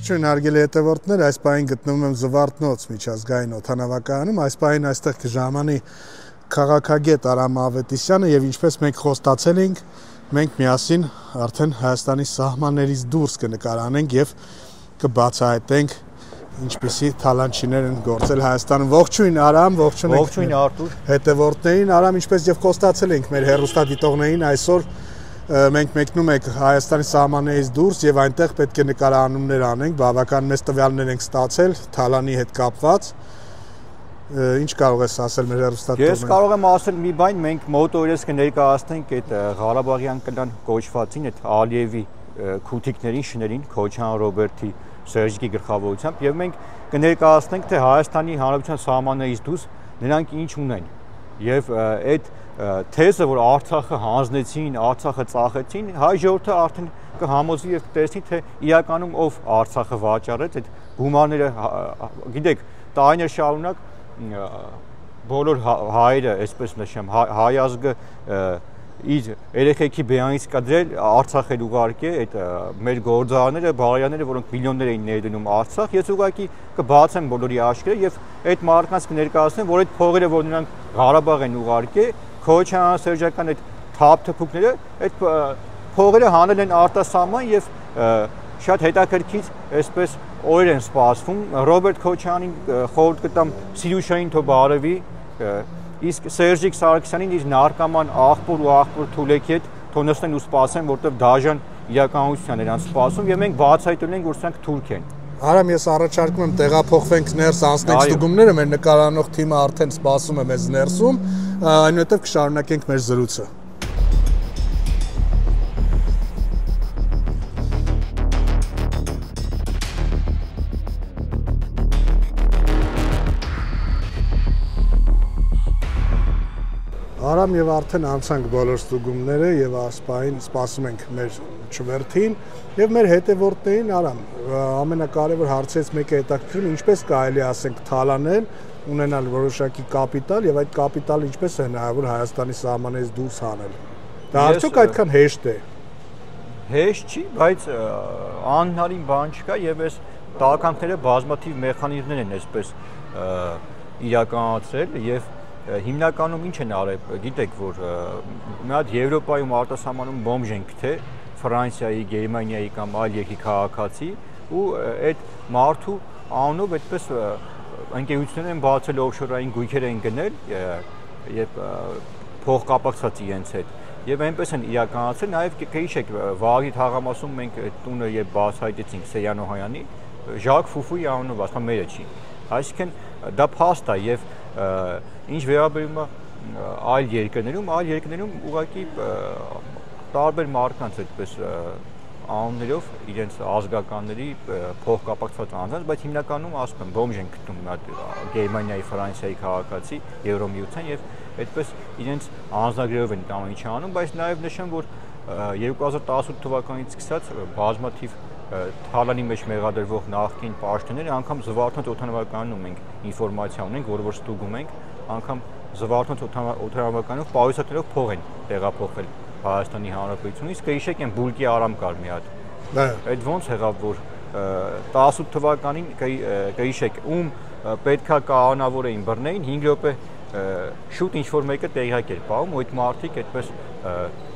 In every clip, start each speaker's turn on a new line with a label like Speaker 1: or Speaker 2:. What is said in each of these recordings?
Speaker 1: Ողջույն հարգելի հետևորդներ, այս պահին գտնվում եմ Զվարթնոց միջազգային օդանավակայանում, այս պահին այստեղ կժամանի քաղաքագետ Արամ Ավետիսյանը եւ ինչպես մենք խոստացել ենք, մենք միասին արդեն Հայաստանի սահմաններից դուրս կնկարանենք եւ կբացահայտենք ինչպիսի թալանչիներ են գործել Հայաստանում։ Ողջույն Արամ,
Speaker 2: ողջույն Արտուր։
Speaker 1: Հետևորդներին, Արամ, ինչպես եւ խոստացել ենք մեր հեռուստադիտողներին, այսօր մենք մեկնում ենք Հայաստանի սահմաններից դուրս եւ այնտեղ պետք է նկարանումներ անենք, բավական մեծ տվյալներ ենք ստացել Թալանի հետ կապված։ Ինչ կարող ես ասել մեր հեռուստադիտողներին։
Speaker 2: Ես կարող եմ ասել մի բան, մենք մոտորես կներկայացնենք այդ Ղարաբաղյան կլան կոչվածին, այդ Ալիևի քութիկներին, շներին, Քոչյան Ռոբերտի, Սերժիկի գլխավորությամբ եւ մենք կներկայացնենք թե Հայաստանի Հանրապետության սահմաններից դուրս նրանք ինչ ունեն եւ այդ թեզը, որ Արցախը հանձնեցին, Արցախը ծախեցին, հայ ժողովուրդը արդեն կհամոզվի եւ կտեսնի, թե իրականում ով Արցախը վաճառեց, այդ գումարները, գիտեք, տարիներ շարունակ բոլոր հայերը, այսպես նշեմ, հայ ազգը իր երեխեքի բերանից կադրել Արցախ էլ ուղարկե այդ մեր գործարարները, բարոյաները, որոնք միլիոններ էին ներդնում Արցախ, ես ուղղակի կբացեմ բոլորի աչքերը եւ այդ մարդկանց կներկայացնեմ, որ այդ փողերը, որ նրանք Ղարաբաղ են ուղարկե, Քոչյան, Սերժական այդ թափթփուկները, այդ փողերը հանել են արտասահման եւ շատ հետաքրքիր այսպես օրեր են սպասվում։ Ռոբերտ Քոչյանին խորհուրդ կտամ Սիրուշային թող բարևի, իսկ Սերժիկ Սարգսյանին իր նարկաման աղբոր ու աղբոր թուլեքի հետ թող նստեն ու սպասեն, որտեղ դաժան իրականություն նրանց սպասում եւ մենք բացահայտել ենք, որ սրանք թուրք են։
Speaker 1: Արամ, ես առաջարկում եմ տեղափոխվենք ներս, անցնենք ստուգումները, մեր նկարանող թիմը արդեն սպասում է մեզ ներսում, այնուհետև կշարունակենք մեր զրույցը։ Արամ, եւ արդեն անցանք բոլոր ստուգումները եւ ասպային սպասում ենք մեր չվերթին եւ մեր հետևորդներին, Արամ, ամենակարևոր հարցերից մեկը հետաքրքրում է ինչպես կարելի ասենք թալանել, ունենալ որոշակի կապիտալ եւ այդ կապիտալը ինչպես է հնարավոր Հայաստանի սահմաններից դուրս հանել։ Դա արդյոք այդքան հեշտ է։
Speaker 2: Հեշտ չի, բայց անհնարին բան չկա եւ այս տականքները բազմաթիվ մեխանիզմներ են այսպես իրականացրել եւ հիմնականում ինչ են արել, գիտեք, որ մի հատ Եվրոպայում արտասահմանում բոմժ են գտե Ֆրանսիայի, Գերմանիայի կամ այլ երկրի քաղաքացի ու այդ մարդու անունով այդպես ընկերություններ են բացել, օֆշորային գույքեր են գնել եւ փող կապակցած իրենց հետ եւ այնպես են իրականացել, նաեւ կհիշեք Վաղի թաղամասում մենք այդ տունը եւ բացահայտեցինք Սեյանոհայանի Ժակ Ֆուֆուի անունով, ասում մերը չի, այսինքն դա փաստ է եւ ինչ վերաբերում է այլ երկրներում ուղղակի տարբեր մարդկանց այդպես անուններով իրենց ազգականների փոխկապակցված անձանց, բայց հիմնականում ասում եմ բոմժ են գտնում Գերմանիայի, Ֆրանսիայի քաղաքացի, Եվրոմիության եւ այդպես իրենց անձնագրերով են ամեն ինչ անում, բայց նաեւ նշեմ, որ 2018 թվականից սկսած բազմաթիվ Թալանի մեջ մեղադրվող նախկին պաշտոնները անգամ Զվարթնոց օդանավակայանում մենք ինֆորմացիա ունենք, որ ստուգում ենք, անգամ Զվարթնոց օդանավակայանում պարուսակներով փող են տեղափոխվել Հայաստանի Հանրապետությունից, կհիշեք այն բուլկի Արամ կար մի հատ։ Այդ ոնց եղավ, որ 18 թվականին կհիշեք, ում պետքա կանոնավոր էին բռնեին 5 րոպե շուտ ինչ-որ մեկը տեղյակ էր պահում, ու այդ մարդիկ այդպես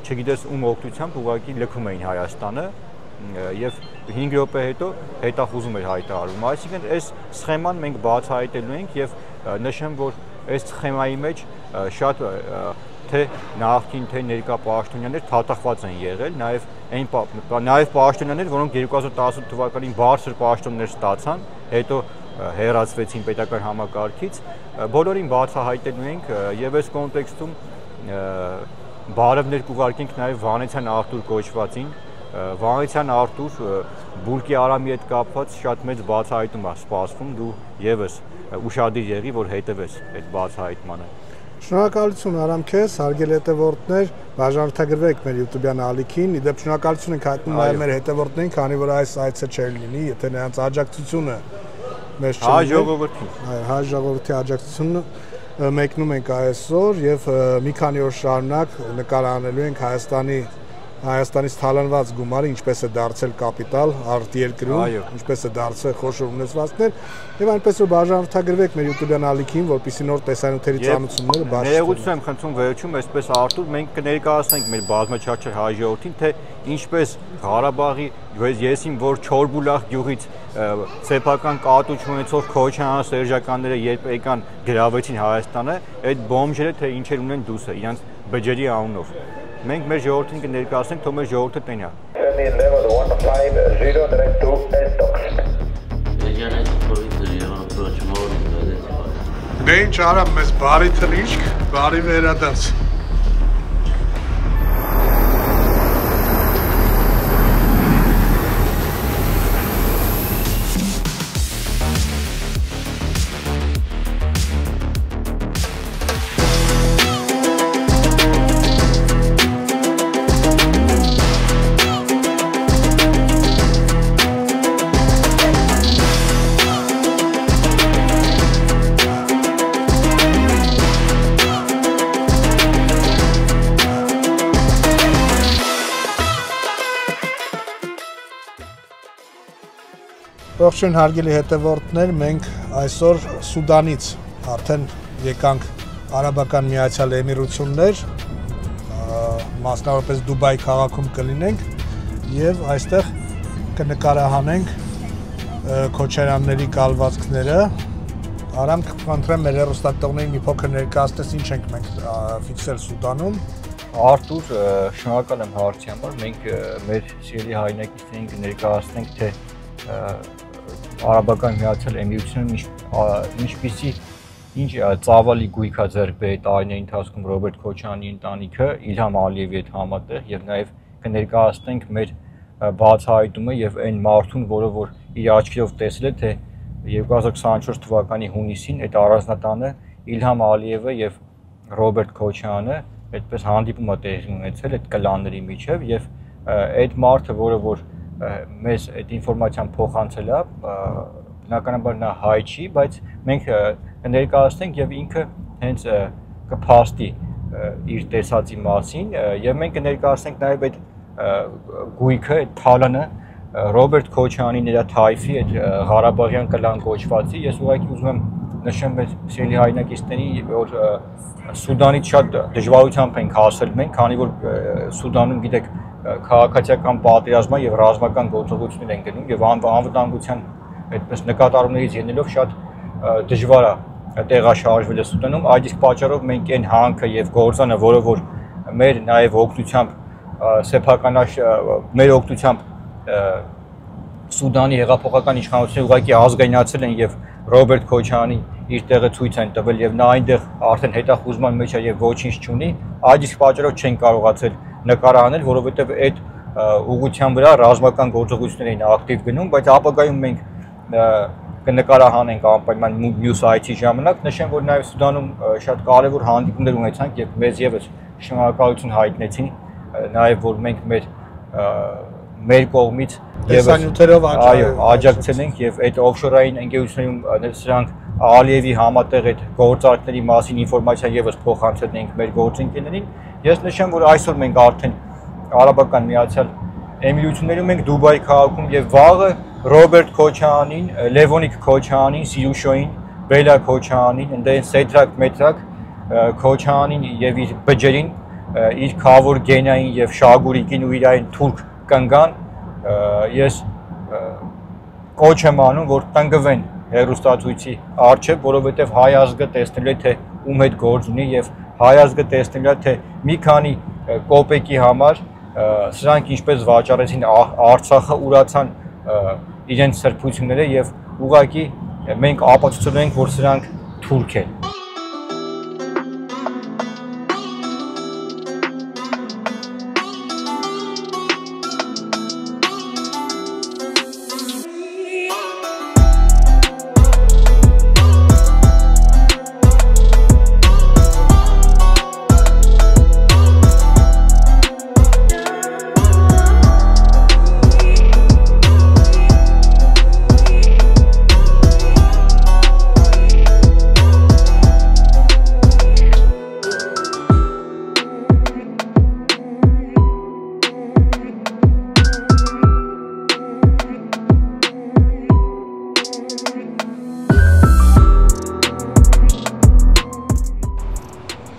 Speaker 2: չգիտես ում օգնությամբ ուղղակի լքում էին Հայաստանը եւ 5 րոպե հետո հետախուզում էր հայտարարում։ Այսինքն այս սխեման մենք բացահայտելու ենք եւ նշեմ, որ այս սխեմայի մեջ շատ թե նախկին թե ներկա պաշտոնյաներ թաթախված են եղել, նաեւ պաշտոնյաներ, որոնք 2018 թվականին բարձր պաշտոններ ստացան, հետո հեռացվեցին պետական համակարգից, բոլորին բացահայտելու ենք եւ այս կոնտեքստում բարևներ կուղարկենք նաեւ Վանեցյան Արտուր կոչվածին, Վանեցյան Արտուր բուլկի Արամի հետ կապված շատ մեծ բացահայտում է սպասվում, դու եւս ուշադիր եղի, որ հետևես այդ բացահայտմանը։
Speaker 1: Շնորհակալություն Արամ քեզ, հարգելի հետևորդներ, բաժանորդագրվեք մեր YouTube-յան ալիքին, իդեպ շնորհակալություն ենք հայտնում նաեւ մեր հետևորդներին, քանի որ այս այցը չէր լինի, եթե նրանց աջակցությունը մեզ չլիներ։
Speaker 2: Հայ ժողովրդի։
Speaker 1: Հայ ժողովրդի աջակցությունը մեկնում ենք այսօր եւ մի քանի օր շարունակ նկարանելու ենք Հայաստանի Հայաստանից թալանված գումարը ինչպես է դարձել կապիտալ արտերկրում, ինչպես է դարձել խոշոր ունեցվածքներ, եւ այնպես որ բաժանորդագրվեք մեր YouTube-յան ալիքին, որպեսզի նոր տեսանյութերի ծանոթությունները բաշխեն։
Speaker 2: Ներողություն եմ խնդրում վերջում, այսպես Արտուր, մենք կներկայացնենք մեր բազմաչափ հայ ժողովրդին, թե ինչպես Ղարաբաղի եսին որ Չորբուլախ գյուղից սեփական կատուչ ունեցող քոչյան սերժականները երբ եկան գրավեցին Հայաստանը, այդ բոմբերը թե ինչեր ունեն դուսը իրանց բջերի անունով։ Մենք մեր ժողովրդին կներկայացնենք, թող մեր ժողովուրդը տենա։
Speaker 1: Դե ինչ արամ մեզ բարի թռիչք, բարի վերադարձ։ Ողջույն հարգելի հետևորդներ, մենք այսօր Սուդանից արդեն եկանք Արաբական Միացյալ Էմիրություններ, մասնավորապես Դուբայ քաղաքում կլինենք եւ այստեղ կնկարահանենք քոչարանների կալվածքները։ Արամ կխնդրեմ մեր հեռուստատողներին մի փոքր ներկայացնես ինչ ենք մենք ֆիքսել Սուդանում։
Speaker 2: Արտուր, շնորհակալ եմ հարցի համար, մենք մեր սիրելի հայրենակիցներին կներկայացնենք, թե Արաբական Միացյալ Էմիրություններում ինչպիսի ինչ ծավալի գույք է ձեռք բերել տարիների ընթացքում Ռոբերտ Քոչարյանի ընտանիքը Իլհամ Ալիևի հետ համատեղ եւ նաեւ կներկայացնենք մեր բացահայտումը եւ այն մարդուն, որը որ իր աչքերով տեսել է, թե 2024 թվականի հունիսին այդ առանձնատանը Իլհամ Ալիևը եւ Ռոբերտ Քոչարյանը այդպես հանդիպում է տեղի ունեցել այդ կլանների միջև եւ այդ մարդը, որը որ մեզ այդ ինֆորմացիան փոխանցել է, բնականաբար նա հայ չի, բայց մենք կներկայացնենք եւ ինքը հենց կփաստի իր տեսածի մասին եւ մենք կներկայացնենք նաեւ այդ գույքը, այդ թալանը Ռոբերտ Քոչարյանի նրա թայֆի այդ Ղարաբաղյան կլան կոչվածի։ Ես ուղղակի ուզում եմ նշեմ մեր սիրելի հայրենակիցների, որ Սուդանից շատ դժվարությամբ ենք հասել մենք, քանի որ Սուդանում գիտեք քաղաքացիական պատերազմը եւ ռազմական գործողություններ են գնում եւ անվտանգության այդպես նկատառումներից ելնելով շատ դժվար է տեղաշարժվելը Սուդանում։ Այդ իսկ պատճառով մենք այն հանքը եւ գործանը, որը որ մեր նաեւ օգնությամբ սեփականաշ մեր օգնությամբ Սուդանի հեղափոխական իշխանությունները ուղղակի ազգայնացել են եւ Ռոբերտ Քոչարյանի իր տեղը ցույց են տվել եւ նա այնտեղ արդեն հետախուզման մեջ է եւ ոչինչ չունի, այդ իսկ պատճառով չեն կարողացել նկարահանել, որովհետեւ այդ ուղղության վրա ռազմական գործողություններ էին ակտիվ գնում, բայց ապագայում մենք կնկարահանենք անպայման մյուս այցի ժամանակ։ Նշեմ, որ նաեւ Սուդանում շատ կարեւոր հանդիպումներ ունեցանք եւ մեզ եւս շնորհակալություն հայտնեցին, նաեւ որ մենք մեր կողմից
Speaker 1: տեսանյութերով
Speaker 2: աջակցել ենք եւ այդ օֆշորային ընկերություններում սրանք Ալիևի համատեղ այդ գործարքների մասին ինֆորմացիա եւս փոխանցել ենք մեր գործընկերներին։ Ես նշեմ, որ այսօր մենք արդեն Արաբական Միացյալ Էմիրություններում ենք Դուբայ քաղաքում եւ վաղը Ռոբերտ Քոչարյանին, Լևոնիկ Քոչարյանին, Սիրուշոին, Բելա Քոչարյանին, ընդդեմ Սեդրակ Մետրակ Քոչարյանին եւ իր բջերին, իր քավոր գենային եւ շագուրիկին ու իր այն թուրք կնգան ես կոչ եմ անում, որ տնկվեն հեռուստացույցի առջև, որովհետև հայ ազգը տեսնել է, թե ում հետ գործ ունի եւ հայ ազգը տեսնել է, թե մի քանի կոպեկի համար սրանք ինչպես վաճառեցին Արցախը, ուրացան իրենց սրբությունները եւ ուղղակի մենք ապացուցել ենք, որ սրանք թուրք են։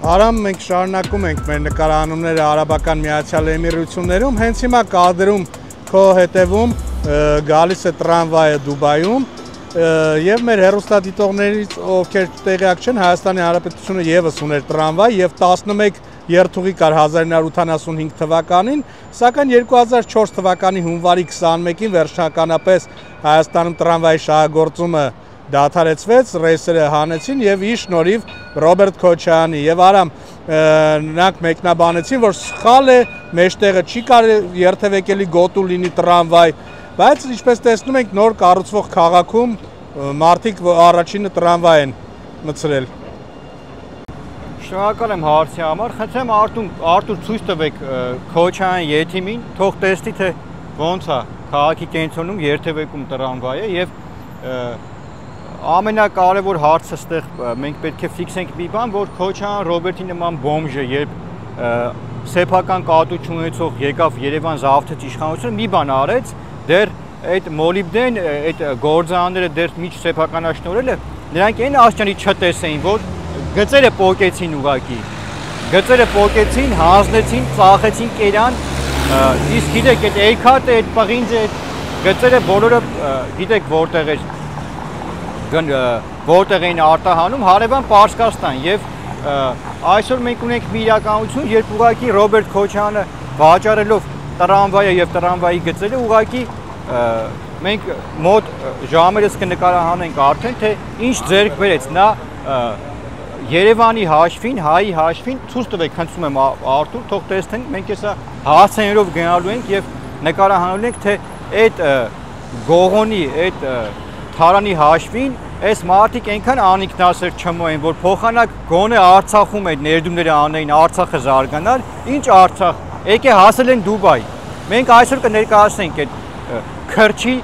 Speaker 1: Արամ մենք շարունակում ենք մեր նկարահանումները Արաբական Միացյալ Էմիրություններում, հենց հիմա կադրում քո հետևում գալիս է տրամվայը Դուբայում եւ մեր հեռուստադիտողներից ովքեր տեղյակ չեն, Հայաստանի Հանրապետությունը եւս ուներ տրամվայ եւ 11 երթուղի կար 1985 թվականին, սակայն 2004 թվականի հունվարի 21-ին վերջնականապես Հայաստանում տրամվայի շահագործումը դադարեցվեց, ռեյսերը հանեցին եւ ի շնորհիվ Ռոբերտ Քոչարյանի եւ Արամ նրանք մեկնաբանեցին, որ սխալ է, մեջտեղը չի կարելի երթևեկելի գոտու լինի տրամվայ, բայց ինչպես տեսնում ենք նոր կառուցվող քաղաքում մարդիկ առաջինը տրամվայ են մտցրել։
Speaker 2: Շնորհակալ եմ հարցի համար, խնդրեմ Արտուր ցույց տվեք Քոչարյանի եթիմին, թող տեսնի թե ոնց է քաղաքի կենտրոնում երթևեկում տրամվայը եւ ամենակարևոր հարցը ստեղ մենք պետք է ֆիքսենք մի բան, որ Քոչարյան Ռոբերտի նման բոմժը, երբ սեփական կատություն ունեցող եկավ Երևան զավթեց իշխանությունը, մի բան արեց, դեռ այդ մոլիբդեն, այդ գործարանները դեռ միջ սեփականաշնորհելը, նրանք այն աշճանի չտեսեին, որ գծերը պոկեցին ուղակի, գծերը պոկեցին, հանձնեցին, ծախեցին կերան, իսկ գիտեք այդ էյքաթը, այդ պղինձը, այդ գծերը բոլորը գիտեք որտեղ էր որտեղ էին արտահանում հարևան Պարսկաստան եւ այսօր մենք ունենք մի իրականություն, երբ ուղղակի Ռոբերտ Քոչարյանը վաճառելով տրամվայը եւ տրամվայի գծերը ուղղակի մենք մոտ ժամերս կնկարահանենք արդեն թե ինչ ձեռք բերեց նա Երևանի հաշվին, հայի հաշվին ցույց տվեք, խնդրում եմ Արտուր, թող տեսնենք, մենք հեսա հասցեներով գնալու ենք եւ նկարահանելու ենք թե այդ գողոնի, այդ Թարանի հաշվին այս մարդիկ այնքան անինքնասեր չմոյեն, որ փոխանակ գոնե Արցախում այդ ներդրումները անեին Արցախը զարգանալ, ինչ Արցախ, եկե հասել են Դուբայ։ Մենք այսօր կներկայացնենք այդ քրչի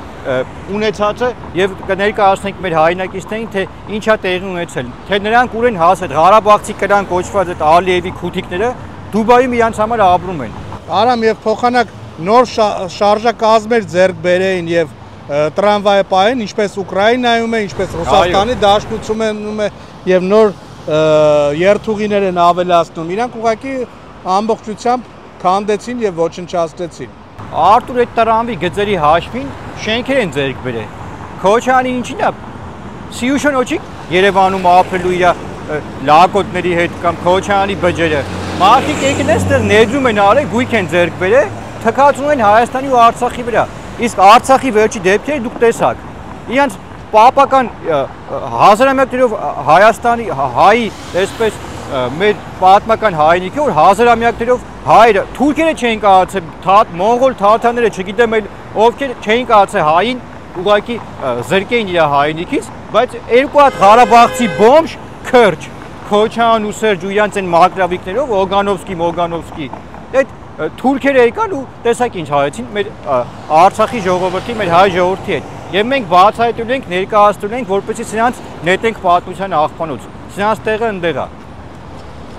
Speaker 2: ունեցածը եւ կներկայացնենք մեր հայրենակիցներին, թե ինչա տեղի ունեցել, թե նրանք ուր են հասել, Ղարաբաղցի կրան կոչված այդ Ալիևի քութիկները Դուբայում իրանց համար ապրում են։
Speaker 1: Արամ եւ փոխանակ նոր շարժակազմեր ձեռք բերեին եւ տրամվայը պահեն, ինչպես Ուկրաինայում է, ինչպես Ռուսաստանի Դաշնությունում է եւ նոր երթուղիներ են ավելացնում։ Իրանք ուղղակի ամբողջությամբ քանդեցին եւ ոչնչացրեցին։
Speaker 2: Արտուր այդ տրամվի գծերի հաշվին շենքեր են ձեռք բերել։ Քոչարյանի ինչին է Սիուշան օջիկ Երևանում ապրելու իր լակոտների հետ կամ Քոչարյանի բջերը։ Մարդիկ եկել են այստեղ ներդրում են արել, գույք են ձեռք բերել, թքածում են Հայաստանի ու Արցախի վրա։ Իսկ Արցախի վերջի դեպքերը դուք տեսաք։ Իրանց պապական հազարամյակներով Հայաստանի հայի, այսպես մեր պատմական հայրենիքի, որ հազարամյակներով հայերը, թուրքերը չէին կարողացել, մոնղոլ թաթարները, չգիտեմ այլ ովքեր չէին կարողացել հային ուղղակի զրկեին իր հայրենիքից, բայց երկու հատ Ղարաբաղցի բոմժ քրջ, Քոչարյան ու Սերժ ու իրանց այն մակրավիկներով, Օգանովսկի, այդ թուրքերը եկան ու տեսակ ինչ արեցին մեր Արցախի ժողովրդի, մեր հայ ժողովրդի հետ։ Եվ մենք բացահայտել ենք, ներկայացրել ենք, որպեսզի սրանց նետենք պատմության աղբանոց։ Սրանց տեղը ընդեղ է։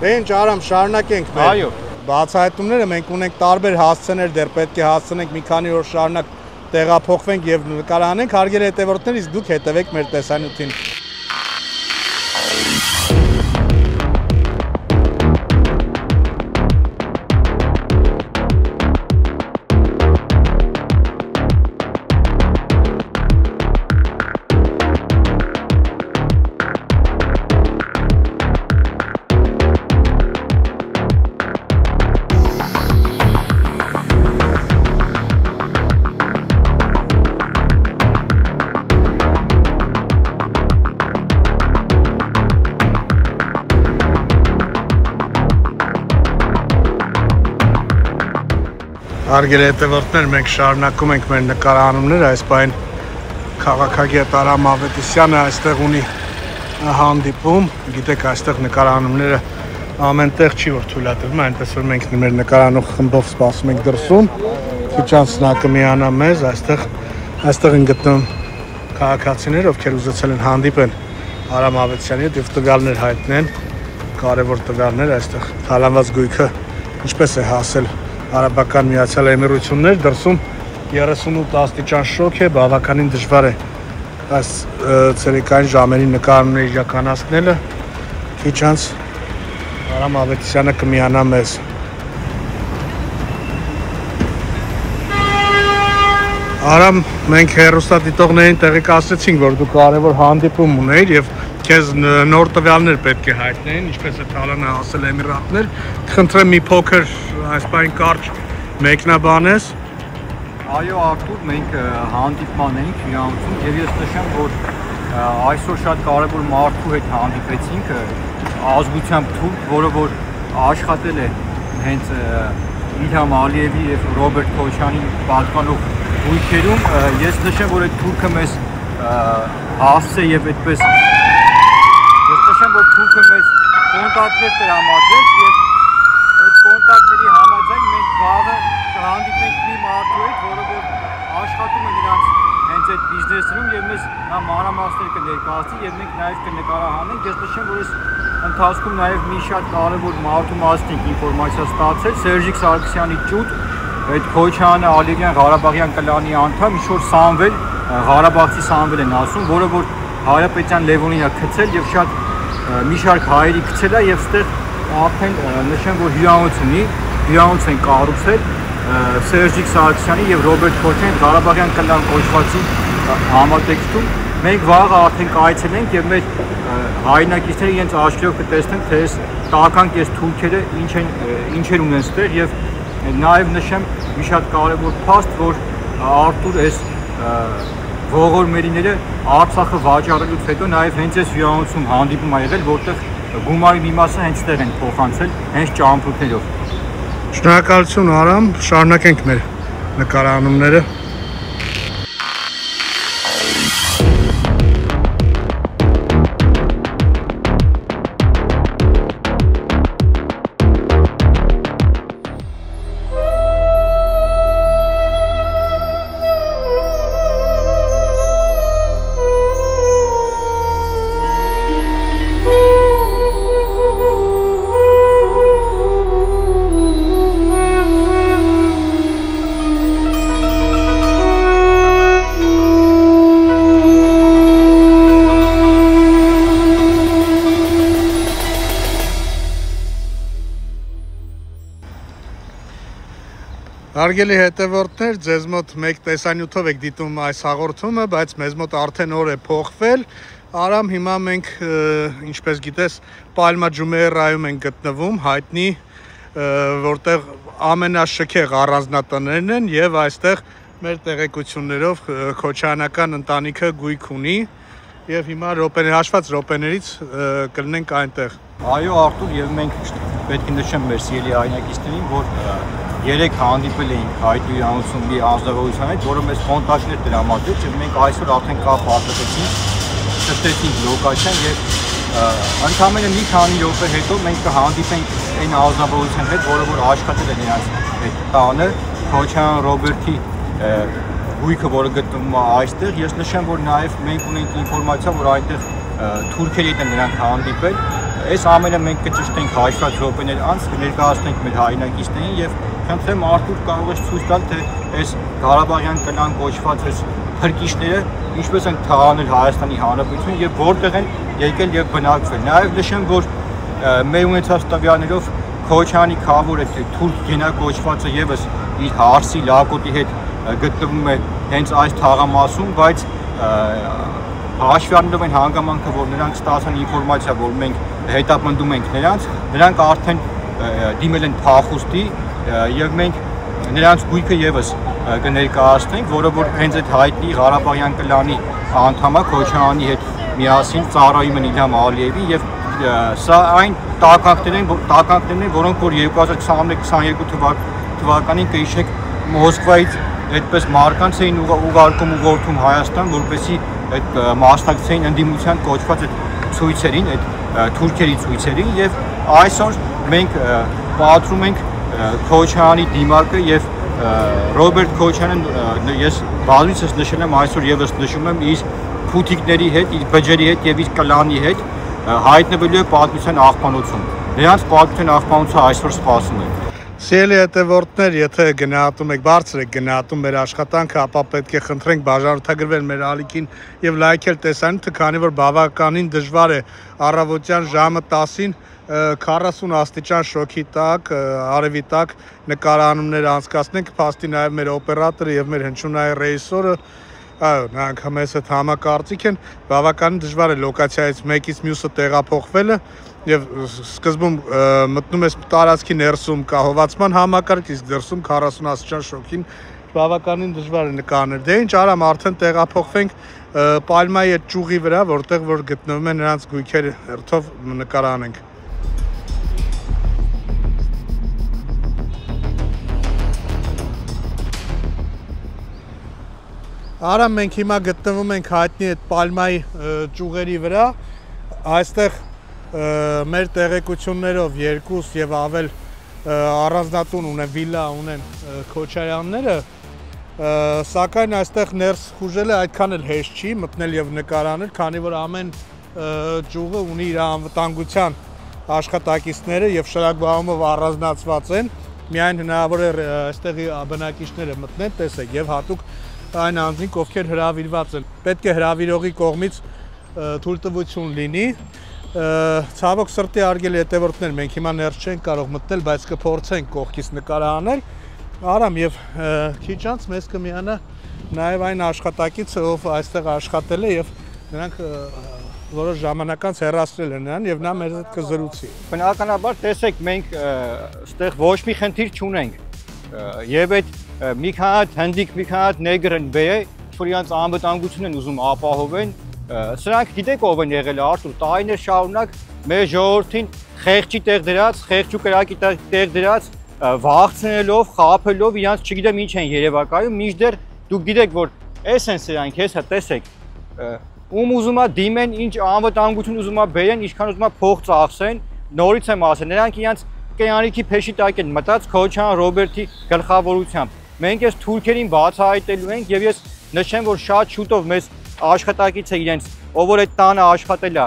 Speaker 1: Դե ինչ Արամ, շարունակենք մեր։ Այո։ Բացահայտումները մենք ունենք տարբեր հասցեներ, դեռ պետք է հասցնենք մի քանի օր շարունակ տեղափոխվենք եւ նկարահանենք, հարգելի հետևորդներ, իսկ դուք հետևեք մեր տեսանյութին։ Հարգելի հետևորդներ, մենք շարունակում ենք մեր նկարահանումները, այս պահին քաղաքագետ Արամ Ավետիսյանը այստեղ ունի հանդիպում, գիտեք այստեղ նկարահանումները ամենտեղ չի որ թույլատրվում, այնպես որ մենք մեր նկարահանող խմբով սպասում ենք դրսում, քիչ անց նա կմիանա մեզ, այստեղ են գտնվում քաղաքացիներ, ովքեր ուզեցել են հանդիպեն Արամ Ավետիսյանի հետ եւ տվյալներ հայտնեն, կարևոր տվյալներ, այստեղ թալանված գույքը ինչպես է հասել Արաբական Միացյալ Էմիրություններ, դրսում 38 աստիճան շոգ է, բավականին դժվար է այս ցերեկային ժամերի նկարումները իրականացնելը։ Քիչ անց Արամ Ավետիսյանը կմիանա մեզ։ Արամ, մենք հեռուստադիտողներին տեղեկացրեցինք, որ դու կարևոր հանդիպում ունեիր եւ քեզ նոր տվյալներ պետք է հայտնեին, ինչպես է Թալանը ասել Էմիրատներ, կխնդրեմ մի փոքր այս բան կարճ մեկնաբանես։
Speaker 2: Այո, Արտուր, մենք հանդիպման էինք հյուրանոցում եւ ես նշեմ, որ այսօր շատ կարևոր մարդու հետ հանդիպեցինք, ազգությամբ թուրք, որը որ աշխատել է հենց Իլհամ Ալիևի եւ Ռոբերտ Քոչյանի պատկանող գույքերում, ես նշեմ, որ այդ թուրքը մեզ հասցե եւ այդպես ես նշեմ, որ թուրքը մեզ կոնտակտներ տրամադրեց եւ այդ կոնտակտների համաձայն մենք վաղը կհանդիպենք մի մարդու հետ, որը որ աշխատում է նրանց հենց այդ բիզնեսում եւ մեզ նա մանրամասներ կներկայացնի եւ մենք նաեւ կնկարահանենք։ Ես նշեմ, որ այս ընթացքում նաեւ մի շատ կարեւոր մարդու մասին ինֆորմացիա ստացել Սերժիկ Սարգսյանի ճուտ, այդ Քոչյանը Ալիևյան Ղարաբաղյան կլանի անդամ ինչ-որ Սամվել, Ղարաբաղցի Սամվել են ասում, որը որ Հայրապետյան Լևոնին է գցել եւ շատ մի շարք հայերի գցել է եւ ստեղ արդեն նշեմ, որ հյուրանոց ունի, հյուրանոց են կառուցել Սերժիկ Սարգսյանի եւ Ռոբերտ Քոչյանի Ղարաբաղյան կլան կոչվածի համատեքստում։ Մենք վաղը արդեն կայցելենք եւ մեր հայրենակիցները իրենց աչքերով կտեսնեն, թե այս տականք այս թուրքերը ինչեր ունեն ստեղ եւ նաեւ նշեմ մի շատ կարեւոր փաստ, որ Արտուր այս ողորմերիները Արցախը վաճառելուց հետո նաեւ հենց այս հյուրանոցում հանդիպում ա եղել, որտեղ գումարի մի մասը հենց ստեղ են փոխանցել, հենց ճամփորդներով։
Speaker 1: Շնորհակալություն Արամ, շարունակենք մեր նկարահանումները։ Հարգելի հետևորդներ, ձեզ մոտ մեկ տեսանյութով եք դիտում այս հաղորդումը, բայց մեզ մոտ արդեն օր է փոխվել։ Արամ, հիմա մենք, ինչպես գիտես, Պալմա Ջումեյրայում ենք գտնվում, հայտնի, որտեղ ամենաշքեղ առանձնատներն են եւ այստեղ մեր տեղեկություններով քոչյանական ընտանիքը գույք ունի եւ հիմա հաշված րոպեներից կլինենք այնտեղ։
Speaker 2: Այո, Արտուր, եւ մենք պետք է նշեմ մեր սիրելի հայրենակիցներին, որ երեք հանդիպել էինք այդ հյուրանոցում մի անձնավորության հետ, որը մեզ կոնտակտներ տրամադրեց եւ մենք այսօր արդեն կապ հաստատեցինք, ստեցինք լոկացիան եւ ընդամենը մի քանի րոպե հետո մենք կհանդիպենք այն անձնավորության հետ, որը որ աշխատել է նրանց այդ տանը, Քոչյան Ռոբերտի գույքը, որը գտնվում է այստեղ։ Ես նշեմ, որ նաեւ մենք ունենք ինֆորմացիա, որ այնտեղ թուրքերի հետ են նրանք հանդիպել։ Այս ամենը մենք կճշտենք հաշված րոպեներ անց, կներկայացնենք մեր հայրենակիցներին եւ խնդրեմ Արտուր կարող ես ցույց տալ, թե այս Ղարաբաղյան կլան կոչված այս փրկիչները ինչպես են թաղանել Հայաստանի Հանրապետություն եւ որտեղ են եկել եւ բնակվել։ Նաեւ նշեմ, որ մեր ունեցած տվյալներով Քոչյանի քավոր է թուրք գենա կոչվածը եւս իր հարսի լակոտի հետ գտնվում է հենց այս թաղամասում, բայց հաշվի առնելով այն հանգամանքը, որ նրանք ստացան ինֆորմացիա, որ մենք հետապնդում ենք նրանք արդեն դիմել են փախուստի եւ մենք նրանց գույքը եւս կներկայացնենք, որը որ հենց այդ հայտնի Ղարաբաղյան կլանի անդամը Քոչյանի հետ միասին ծառայում են Իլհամ Ալիևի եւ սա այն տականքներն են, որոնք որ 2021-22 թվականին կհիշեք Մոսկվայից այդպես մարկանց էին ուղարկում ուղղորդում Հայաստան, որպեսզի այդ մասնակցեին ընդդիմության կոչված այդ ցույցերին, այդ թուրքերի ցույցերին եւ այսօր մենք պատրում ենք Քոչյանի դիմակը եւ Ռոբերտ Քոչյանը ես բազմիցս նշել եմ, այսօր եւս նշում եմ իր փութիկների հետ, իր բջերի հետ եւ իր կլանի հետ հայտնվելու է պատմության աղբանոցում։ Նրանց պատմության աղբանոցը այսօր սպասում է։
Speaker 1: Սիրելի հետևորդներ, եթե գնահատում եք, բարձր եք գնահատում մեր աշխատանքը, ապա պետք է խնդրենք բաժանորդագրվել մեր ալիքին եւ լայքել տեսանյութը, քանի որ բավականին դժվար է առավոտյան ժամը 10-ին 40 աստիճան շոկի տակ, արևի տակ նկարանումներ անցկացնենք, փաստի նաև մեր օպերատորը եւ մեր հնչյունային ռեժիսորը, այո, նրանք մեզ հետ համակարծիք են, բավականին դժվար է լոկացիայից մեկից մյուսը տեղափոխվելը եւ սկզբում մտնում ես տարածքի ներսում կահովացման համակարգ, իսկ դրսում 40 աստիճան շոկին բավականին դժվար է նկարներ։ Դե ինչ արամ արդեն տեղափոխվենք Պալմայի այդ ճյուղի վրա, որտեղ որ գտնվում են նրանց գույքերը, հերթով նկարանենք։ Արամ մենք հիմա գտնվում ենք հայտնի այդ Պալմայի ճյուղերի վրա, այստեղ մեր տեղեկություններով 2 եւ ավել առանձնատուն ունեն, վիլա ունեն Քոչարյանները, սակայն այստեղ ներս խուժելը այդքան էլ հեշտ չի մտնել եւ նկարանել, քանի որ ամեն ճյուղը ունի իր անվտանգության աշխատակիցները եւ շրջագայումով առանձնացված են, միայն հնարավոր է այստեղի բնակիչները մտնեն, տեսեք, եւ հատուկ այն անձինք, ովքեր հրավիրված են։ Պետք է հրավիրողի կողմից թույլտվություն լինի։ Ցավոք սրտի արգելի հետևորդներ, մենք հիմա ներս չենք կարող մտնել, բայց կփորձենք կողքից նկարանել։ Արամ եւ քիչ անց մեզ կմիանա նաեւ այն աշխատակիցը, ով այստեղ աշխատել է եւ նրանք որոշ ժամանակ անց հեռացրել են նրան եւ նա մեր հետ կզրուցի։
Speaker 2: Բնականաբար տեսեք, մենք այստեղ ոչ մի խնդիր չունենք եւ այդ մի քանի հատ հնդիկ, մի քանի հատ նեգրն բե, որ իրանց անվտանգությունն են ուզում ապահովեն, սրանք գիտեք ով են եղել Արտուր, տարիներ շարունակ մեր ժողովրդին խեղճի տեղ դրած, խեղճու կրակի տեղ դրած, վախցնելով, խաբելով իրանց չգիտեմ ինչ են երևակայում, մինչդեռ դուք գիտեք որ էս են սրանք, հեսա տեսեք, ում ուզում է դիմեն, ինչ անվտանգություն ուզում է բերեն, ինչքան ուզում է փող ծախսեն, նորից եմ ասել, նրանք իրանց կյանքի փեշի տակ են մտած Քոչարյան Ռոբերտի գլխավորությամբ։ Մենք այս թուրքերին բացահայտելու ենք եւ ես նշեմ, որ շատ շուտով մեզ աշխատակիցը իրենց, ով որ այդ տանը աշխատել է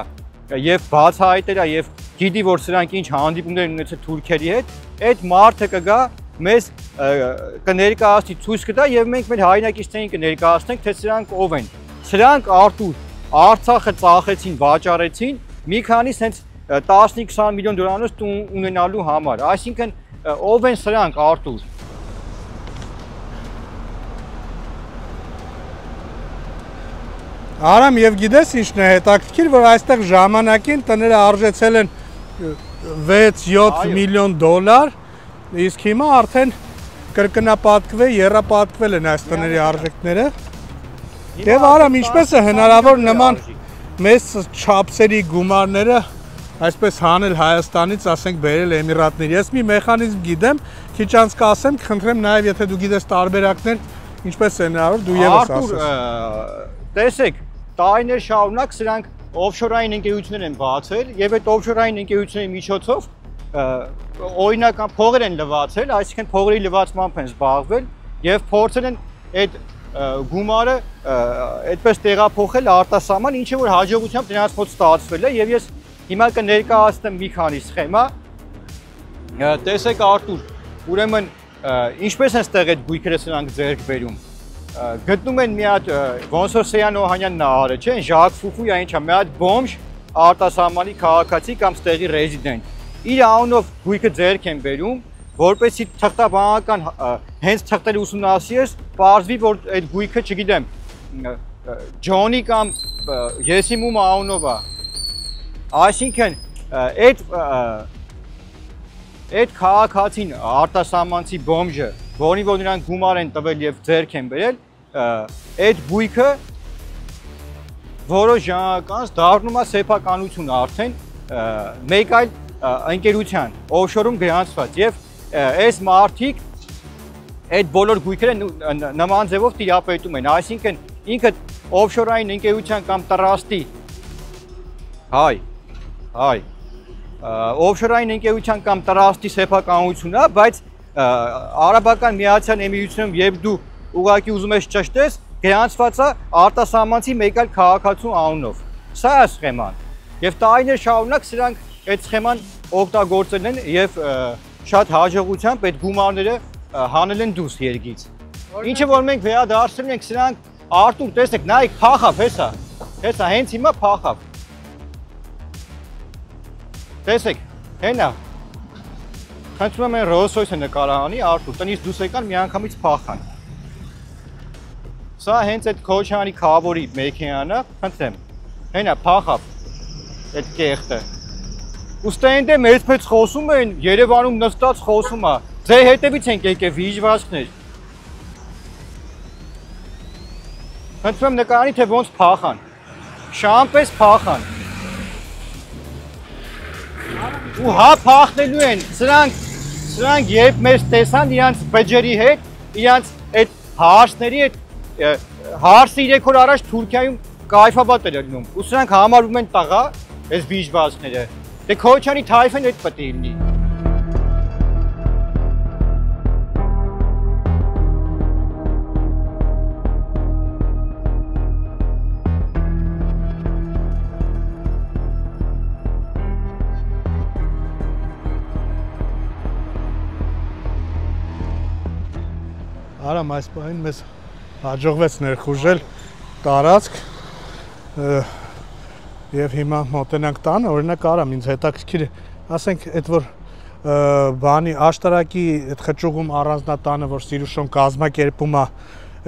Speaker 2: եւ բացահայտել է եւ գիտի որ սրանք ինչ հանդիպումներ ունեցել թուրքերի հետ, այդ մարդը կգա մեզ կներկայացնի ցույց կտա եւ մենք մեր հայրենակիցներին կներկայացնենք, թե սրանք ով են։ Սրանք Արտուր Արցախը ծախեցին, վաճառեցին մի քանի սենց 10-20 միլիոն դոլարանոց տուն ունենալու համար, այսինքն ով են սրանք Արտուր։
Speaker 1: Արամ եւ գիտես ինչն է հետաքրքիր, որ այստեղ ժամանակին տները արժեցել են 6-7 միլիոն դոլար, իսկ հիմա արդեն կրկնապատկվել, եռապատկվել են այս տների արժեքները։ Եվ Արամ, ինչպես է հնարավոր նման մեծ չափսերի գումարները այսպես հանել Հայաստանից, ասենք բերել Էմիրատներ։ Ես մի մեխանիզմ գիտեմ, քիչ անց կասեմ, կխնդրեմ նաև եթե դու գիտես տարբերակներ, ինչպես է հնարավոր, դու եւս ասես։
Speaker 2: Տեսեք, տարիներ շարունակ սրանք օֆշորային ընկերություններ են բացել եւ այդ օֆշորային ընկերությունների միջոցով օրինական փողեր են լվացել, այսինքն փողերի լվացմամբ են զբաղվել եւ փորձել են այդ գումարը այդպես տեղափոխել արտասահման, ինչը որ հաջողությամբ դրանց մոտ ստացվել է եւ ես հիմա կներկայացնեմ մի քանի սխեմա։ Տեսեք Արտուր, ուրեմն ինչպես են ստեղ այդ գույքերը սրանք ձեռք բերում։ Գտնում են մի հատ ոնց որ Սեյան Օհանյանն արել, չէ՞, Ժակ Ֆուֆույա ինչա, մի հատ բոմժ արտասահմանի քաղաքացի կամ ստեղի ռեզիդենտ։ Իր անունով գույքը ձեռք են բերում, որպեսզի թղթաբանական հենց թղթերը ուսումնասիրես, պարզվի որ այդ գույքը, չգիտեմ, Ջոնի կամ Եսիմում անունով է։ Այսինքն այդ քաղաքացին արտասահմանցի բոմժը, որին որ նրանք գումար են տվել եւ ձեռք են բերել, այդ գույքը որոշ ժամանակ անց դառնում է սեփականություն արդեն մեկ այլ ընկերության օֆշորում գրանցված եւ այս մարդիկ այդ բոլոր գույքերը նման ձևով տիրապետում են, այսինքն ինքը օֆշորային ընկերության կամ տրաստի օֆշորային ընկերության կամ տրաստի սեփականությունն է, բայց Արաբական Միացյալ Էմիրությունում երբ դու ուղղակի ուզում ես ճշտես, գրանցված է արտասահմանցի մեկ այլ քաղաքացու անունով։ Սա է սխեման։ Եվ տարիներ շարունակ սրանք այդ սխեման օգտագործել են եւ շատ հաջողությամբ այդ գումարները հանել են դուրս երկից։ Ինչը որ մենք վերադարձրել ենք սրանք Արտուր, տեսեք, նայեք, փախավ, հեսա հենց հիմա փախավ։ Տեսեք, Հենա։ Խնդրում եմ Rolls-Royce-ը նկարահանի, Արթուր, տնից դուրս եկան մի անգամից փախան։ Սա հենց այդ Քոչյանի քավորի մեքենան է, խնդրեմ։ Հենա փախավ այդ կեղտը։ Ուստեին դե մեծ խոսում են, Երևանում նստած խոսում է։ Ձեր հետևից ենք եկել վիժվածքներ։ Խնդրում եմ նկարանի, թե ոնց փախան։ Շամպես փախան։ Ու հա փախնելու են, սրանք երբ մեզ տեսան իրանց բջերի հետ, իրանց այդ հարսների հետ, հարսը 3 օր առաջ Թուրքիայում կայֆաբատ էր լինում, ու սրանք համարում են տղա, այս բիժվածքները, դե Քոչյանի թայֆեն այդ պետք է լինի։
Speaker 1: Արամ այս պահին մեզ հաջողվեց ներխուժել տարածք եւ հիմա մոտենանք տանը, օրինակ Արամ ինձ հետաքրքիր է, ասենք այդ որ բանի աշտարակի այդ խճուղում առանձնատանը, որ Սիրուշոն կազմակերպում է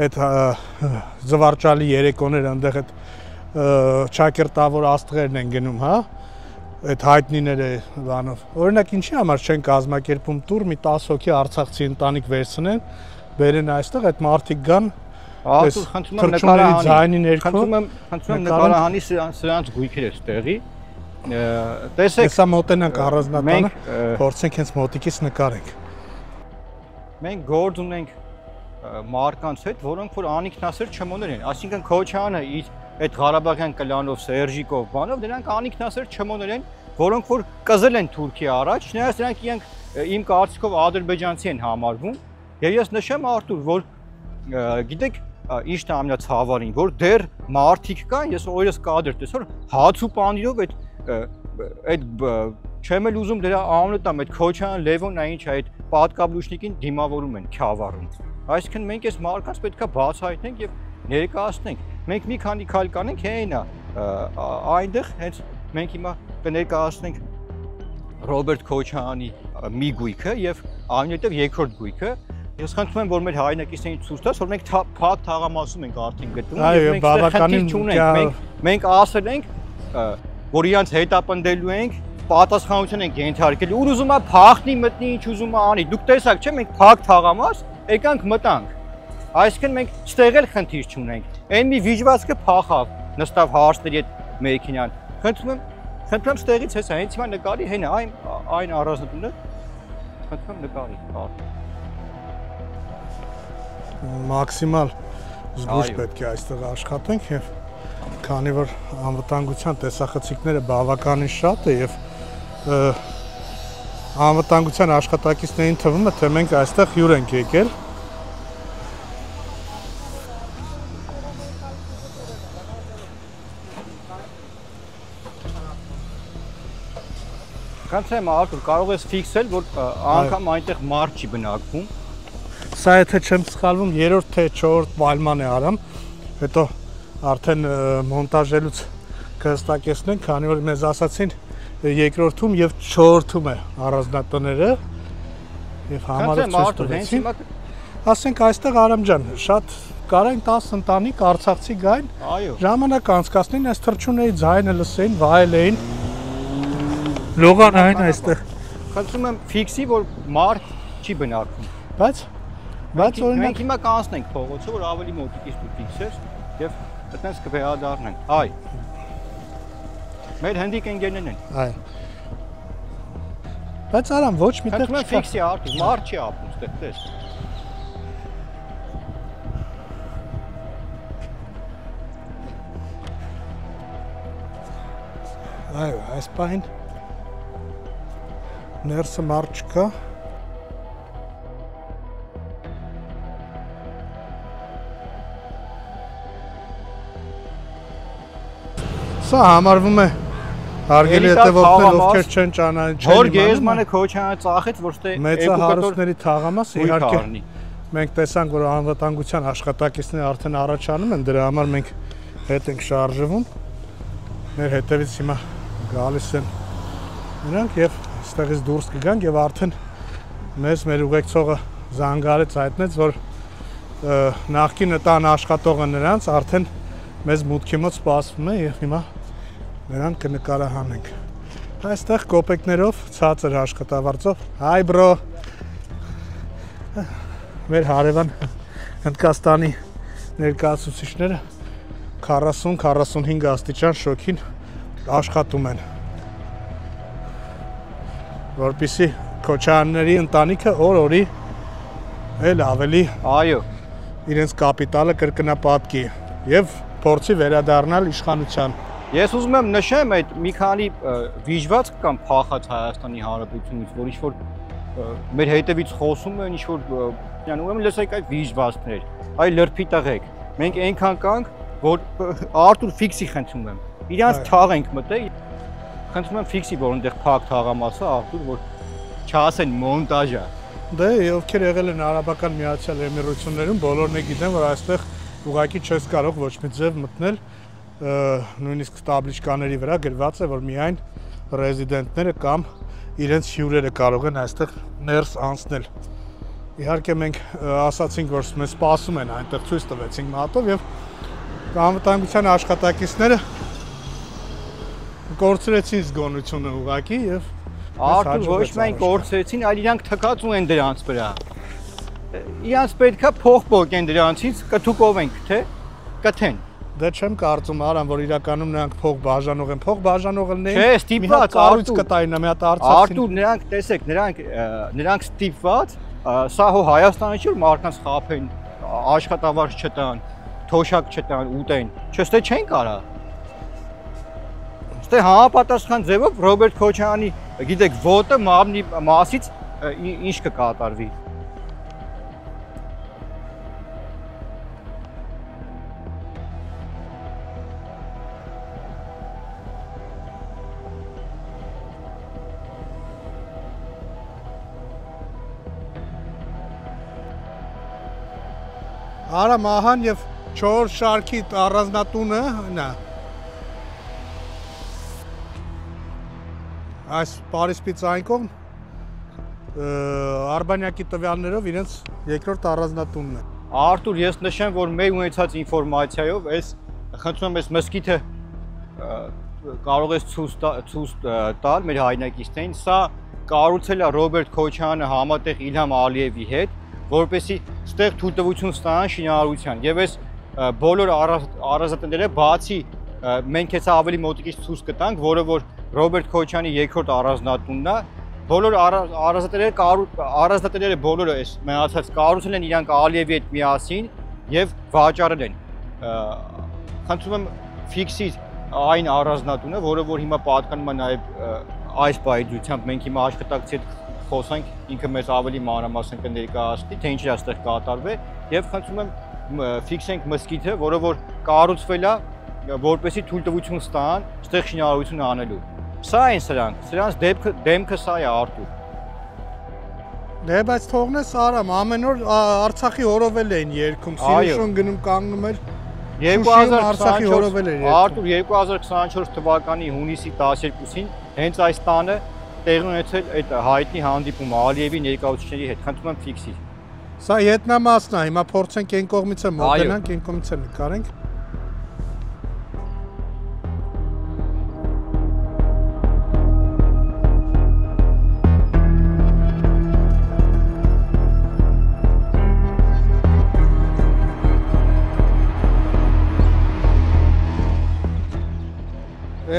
Speaker 1: այդ զվարճալի երեկոները, այնտեղ այդ ճակերտավոր աստղերն են գնում, հա, այդ հայտնիները բանով։ Օրինակ ինչի համար չեն կազմակերպում տուր մի 10 հոգի արցախցի ընտանիք վերցնեն, բերեն այստեղ այդ մարդիկ գան,
Speaker 2: Արտուր, խնդրում եմ նկարահանի, խնդրում եմ նկարահանի սրանց գույքերը ստեղի, տեսեք,
Speaker 1: հեսա մոտենանք առանձնատանը, փորձենք հենց մոտիկից նկարենք։
Speaker 2: Մենք գործ ունենք մարկանց հետ, որոնք որ անինքնասեր չմոներ են, այսինքն Քոչյանը իր այդ Ղարաբաղյան կլանով, Սերժիկով, բանով, դրանք անինքնասեր չմոներ են, որոնք որ կզել են Թուրքիա առաջ, նրանց դրանք իրենք իմ կարծիքով ադրբեջանցի են համարվում, եւ ես նշեմ Արտուր, որ գիտեք ինչն է ամենացավալին, որ դեռ մարդիկ կան, ես օրս կադր տեսա, որ հաց ու պանիրով այդ չեմ էլ ուզում դրա անունը տամ, այդ Քոչյան, Լևոնն ինչ է, այդ պատկաբլուշնիկին դիմավորում են, քյավառում։ Այսինքն մենք այս մարկանց պետքա բացահայտենք եւ ներկայացնենք։ Մենք մի քանի քայլ կանենք, հենա այնտեղ հենց մենք հիմա կներկայացնենք Ռոբերտ Քոչյանի մի գույքը եւ այնուհետեւ երկրորդ գույքը։ Ես խնդրում եմ, որ մեր հայրենակիցներին ցույց տաս, որ մենք փակ թաղամասում ենք արդեն գտնում
Speaker 1: եւ մենք բավականին
Speaker 2: չունենք։ Մենք ասել ենք, որ իրանց հետապնդելու ենք, պատասխանատվություն ենք ենթարկել։ Ուր ուզում է փախնի, մտնի, ինչ ուզում է անի։ Դուք տեսաք, չէ՞, մենք փակ թաղամաս եկանք մտանք։ Այսինքն մենք ստեղել խնդիր չունենք։ Այն մի վիժվածքը փախավ, նստավ հարսների հետ մեքենան։ Խնդրում եմ ստեղից հեսա, հենց հիմա նկարի, հենա այն առանձնատունը։ Խնդրում եմ նկարի։
Speaker 1: Մաքսիմալ զգույշ պետք է այստեղ աշխատենք եւ քանի որ անվտանգության տեսախցիկները բավականին շատ է եւ անվտանգության աշխատակիցներին թվում է թե մենք այստեղ հյուր ենք եկել
Speaker 2: Կանցեմ Արտուր, կարող ես ֆիքսել, որ անգամ այնտեղ մարդ չի բնակվում։
Speaker 1: Սա եթե չեմ սխալվում, 3-րդ թե 4-րդ վայման է Արամ, հետո արդեն մոնտաժելուց կհստակեցնենք, քանի որ մեզ ասացին 2-րդում եւ 4-րդում է առանձնատները եւ համարը ցույց տվեցին։ Ասենք այստեղ Արամ ջան, շատ կարան 10 ընտանիք արցախցի գային, ժամանակ անցկացնեն, այս թռչունների ձայնը լսեին, վայելեին։ Լողան այն այստեղ։
Speaker 2: Խնդրում եմ ֆիքսի, որ մարդ չի բնակվում։
Speaker 1: Բայց օրինակ
Speaker 2: մենք հիմա կանցնենք փողոցը, որ ավելի մոտիկից դու ֆիքսես եւ այդպես կվերադառնանք։ Այ։ Մեր հնդիկ ընկերներն են։
Speaker 1: Այ։ Բայց Արամ ոչ մի տեղ
Speaker 2: չկա։ Ֆիքսի Արտուր, մարդ չի ապրում այդտեղ, տես։
Speaker 1: Այո, այս պահին ներսը մարդ չկա։ Սա համարվում է հարգելի հետևորդներ, ովքեր չեն ճանաչել։
Speaker 2: Հոր Գեզմանը Քոչյանը ծախեց, որ ստե
Speaker 1: մեծահարուստների թաղամասը իհարկե մենք տեսանք, որ անվտանգության աշխատակիցները արդեն առաջանում են, դրա համար մենք հետ ենք շարժվում։ Մեր հետևից հիմա գալիս են նրանք եւ այստեղից դուրս կգանք եւ արդեն մեր ուղեկցողը զանգարեց հայտնեց, որ նախկինը տան աշխատողը նրանց արդեն մեզ մուտքի մոտ սպասվում է եւ հիմա նրան կնկարահանենք։ Այստեղ կոպեկներով ցածր աշխատավարձով։ Հայ բրո։ Մեր հարևան Հնդկաստանի ներկայացուցիչները 40-45 աստիճան շոքին աշխատում են, որպեսզի Քոչարյանների ընտանիքը օր-օրի էլ ավելի իրենց կապիտալը կրկնապատկի եւ փորձի վերադառնալ իշխանության։
Speaker 2: Ես ուզում եմ նշեմ այդ մի քանի վիճված կամ փախած Հայաստանի Հանրապետությունից, որ ինչ-որ մեր հետևից խոսում են, ինչ-որ ուրեմն լսեք այդ վիճվածքներ, այ լրբի տղեկ։ Մենք այնքան կանք, որ Արտուր ֆիքսի խնդրում եմ։ Իրանց թաղ ենք մտել։ Խնդրում եմ ֆիքսի, որ այնտեղ փակ թաղամասը Արտուր, որ չասեն մոնտաժ է։
Speaker 1: Դե ովքեր եղել են Արաբական Միացյալ Էմիրություններում, բոլորն է գիտեն, որ այստեղ ուղղակի չես կարող ոչ մի ձև մտնել, նույնիսկ տաբլիչկաների վրա գրված է, որ միայն ռեզիդենտները կամ իրենց հյուրերը կարող են այստեղ ներս անցնել։ Իհարկե մենք ասացինք, որ մեզ սպասում են, այնտեղ ցույց տվեցինք մատով եւ անվտանգության աշխատակիցները կորցրեցին զգոնությունը ուղղակի եւ
Speaker 2: Արտուր ոչ միայն կորցրեցին, այլ իրանք թքածու են դրանց վրա։ Իրանց պետքա փող փոխեն դրանցից, կթուկով ենք, թե կթեն։
Speaker 1: Դե չեմ կարծում Արամ, որ իրականում նրանք փող բաժանող են, փող բաժանողներն
Speaker 2: չէ, ստիպված
Speaker 1: կառույց կտային, մի հատ արծացին։
Speaker 2: Արտուր, նրանք տեսեք, նրանք ստիպված, սա հո Հայաստանը չի որ մարդկանց խափեն, աշխատավարձ չտան, թոշակ չտան, ուտեն, չստե չեն կարա։ Ստե համապատասխան ձևով Ռոբերտ Քոչարյանի, գիտեք, ոտը մամնի մասից ինչ կկատարվի։
Speaker 1: Արամ ահան եւ 4 շարքի առանձնատունը նա այս Պարիսպից այն կողմ Արբանյակի տվյալներով իրենց երկրորդ առանձնատունն է։
Speaker 2: Արտուր, ես նշեմ, որ մեր ունեցած ինֆորմացիայով այս խնդրում եմ այս մսկիթը կարող ես ցույց տալ մեր հայրենակիցներին, սա կառուցել է Ռոբերտ Քոչարյանը համատեղ Իլհամ Ալիևի հետ, որպեսզի ստեղ թույլտվություն ստանան շինարարության եւ այս բոլոր առանձնատները բացի մենք հեսա ավելի մոտիկից ցույց կտանք, որը որ Ռոբերտ Քոչարյանի երկրորդ առանձնատունն է, բոլոր առանձնատները բոլորը այս մնացած կառուցել են իրանք Ալիևի հետ միասին եւ վաճառել են։ Խնդրում եմ ֆիքսի այն առանձնատունը, որը որ հիմա պատկանում է նաեւ այս բայդրությամբ մենք հիմա աշխատակցի հետ խոսանք, ինքը մեզ ավելի մանրամասն կներկայացնի, թե ինչ է այստեղ կատարվել եւ խնդրում եմ ֆիքսենք մսկիթը, որը որ կառուցվել է, որպեսզի թույլտվություն ստանան այստեղ շինարարություն անելու։ Սա են սրանց դեմքը սա է Արտուր։
Speaker 1: Դե բայց թողնես Արամ, ամեն օր Արցախի հորովել էին երգում, Սիրիշոն գնում կանգնում էր։
Speaker 2: 2024 Արտուր 2024 թվականի հունիսի 12-ին հենց այս տանը տեղի ունեցել այդ հայտնի հանդիպումը Ալիևի ներկայացուցիչների հետ, խնդրում եմ ֆիքսի։
Speaker 1: Սա ետնամասն է, հիմա փորձենք այն կողմից է մոտենանք, այն կողմից է նկարենք։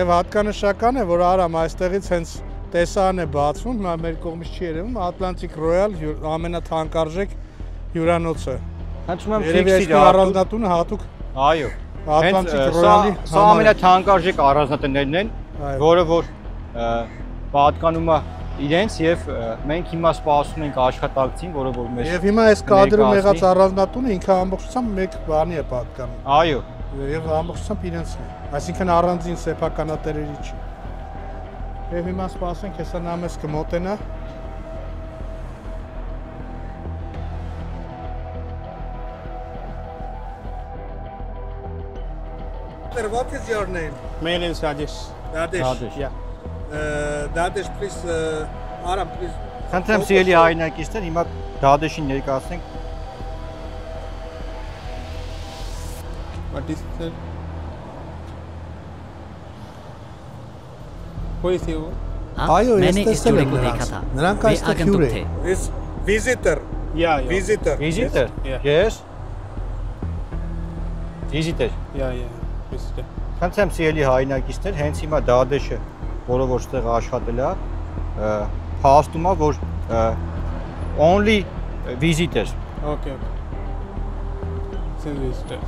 Speaker 1: Եվ հատկանշական է, որ Արամ այստեղից հենց տեսան է բացվում, հիմա մեր կողմից չի երևում, Atlantic Royal ամենաթանկարժեք հյուրանոցը։
Speaker 2: Խնդրում եմ ֆիքսի
Speaker 1: առանձնատունը հատուկ։
Speaker 2: Այո։
Speaker 1: Atlantic Royal-ի
Speaker 2: սա ամենաթանկարժեք առանձնատներն են, որը որ պատկանում է իրենց եւ մենք հիմա սպասում ենք աշխատակցին, որը որ մեզ
Speaker 1: Եվ հիմա այս կադրում եղած առանձնատունը ինքը ամբողջությամբ մեկ բանի է պատկանում։
Speaker 2: Այո։
Speaker 1: Եվ ամբողջությամբ իրենցն է, այսինքն առանձին սեփականատերերի չի։ Եվ հիմա սպասենք, հեսա նա մեզ կմոտենա։ What is your name?
Speaker 3: My name is Rajesh.
Speaker 1: Rajesh.
Speaker 2: Rajesh.
Speaker 3: Yeah.
Speaker 1: Rajesh, please Արա,
Speaker 2: Խնդրեմ սիրելի հայրենակիցներ, հիմա դադեշին ներկայացնենք։
Speaker 3: What is that? कोई से वो
Speaker 1: Այո, ես
Speaker 4: मैंने इस
Speaker 1: տեսել
Speaker 4: जोड़े
Speaker 1: եմ
Speaker 4: को
Speaker 1: նրանց։
Speaker 4: देखा था
Speaker 1: Նրանք
Speaker 4: वे
Speaker 1: այստեղ
Speaker 4: आगंतुक
Speaker 1: հյուր
Speaker 4: थे
Speaker 1: են։ Is visitor,
Speaker 3: yeah
Speaker 1: visitor.
Speaker 2: Visitor?
Speaker 3: Yeah.
Speaker 2: Yes. Visitor.
Speaker 3: yeah visitor
Speaker 2: Խնդրեմ սիրելի հայրենակիցներ, հենց հիմա դադեշը, որը որ ստեղ աշխատել է, փաստում է, որ only visitors.
Speaker 3: okay since visitor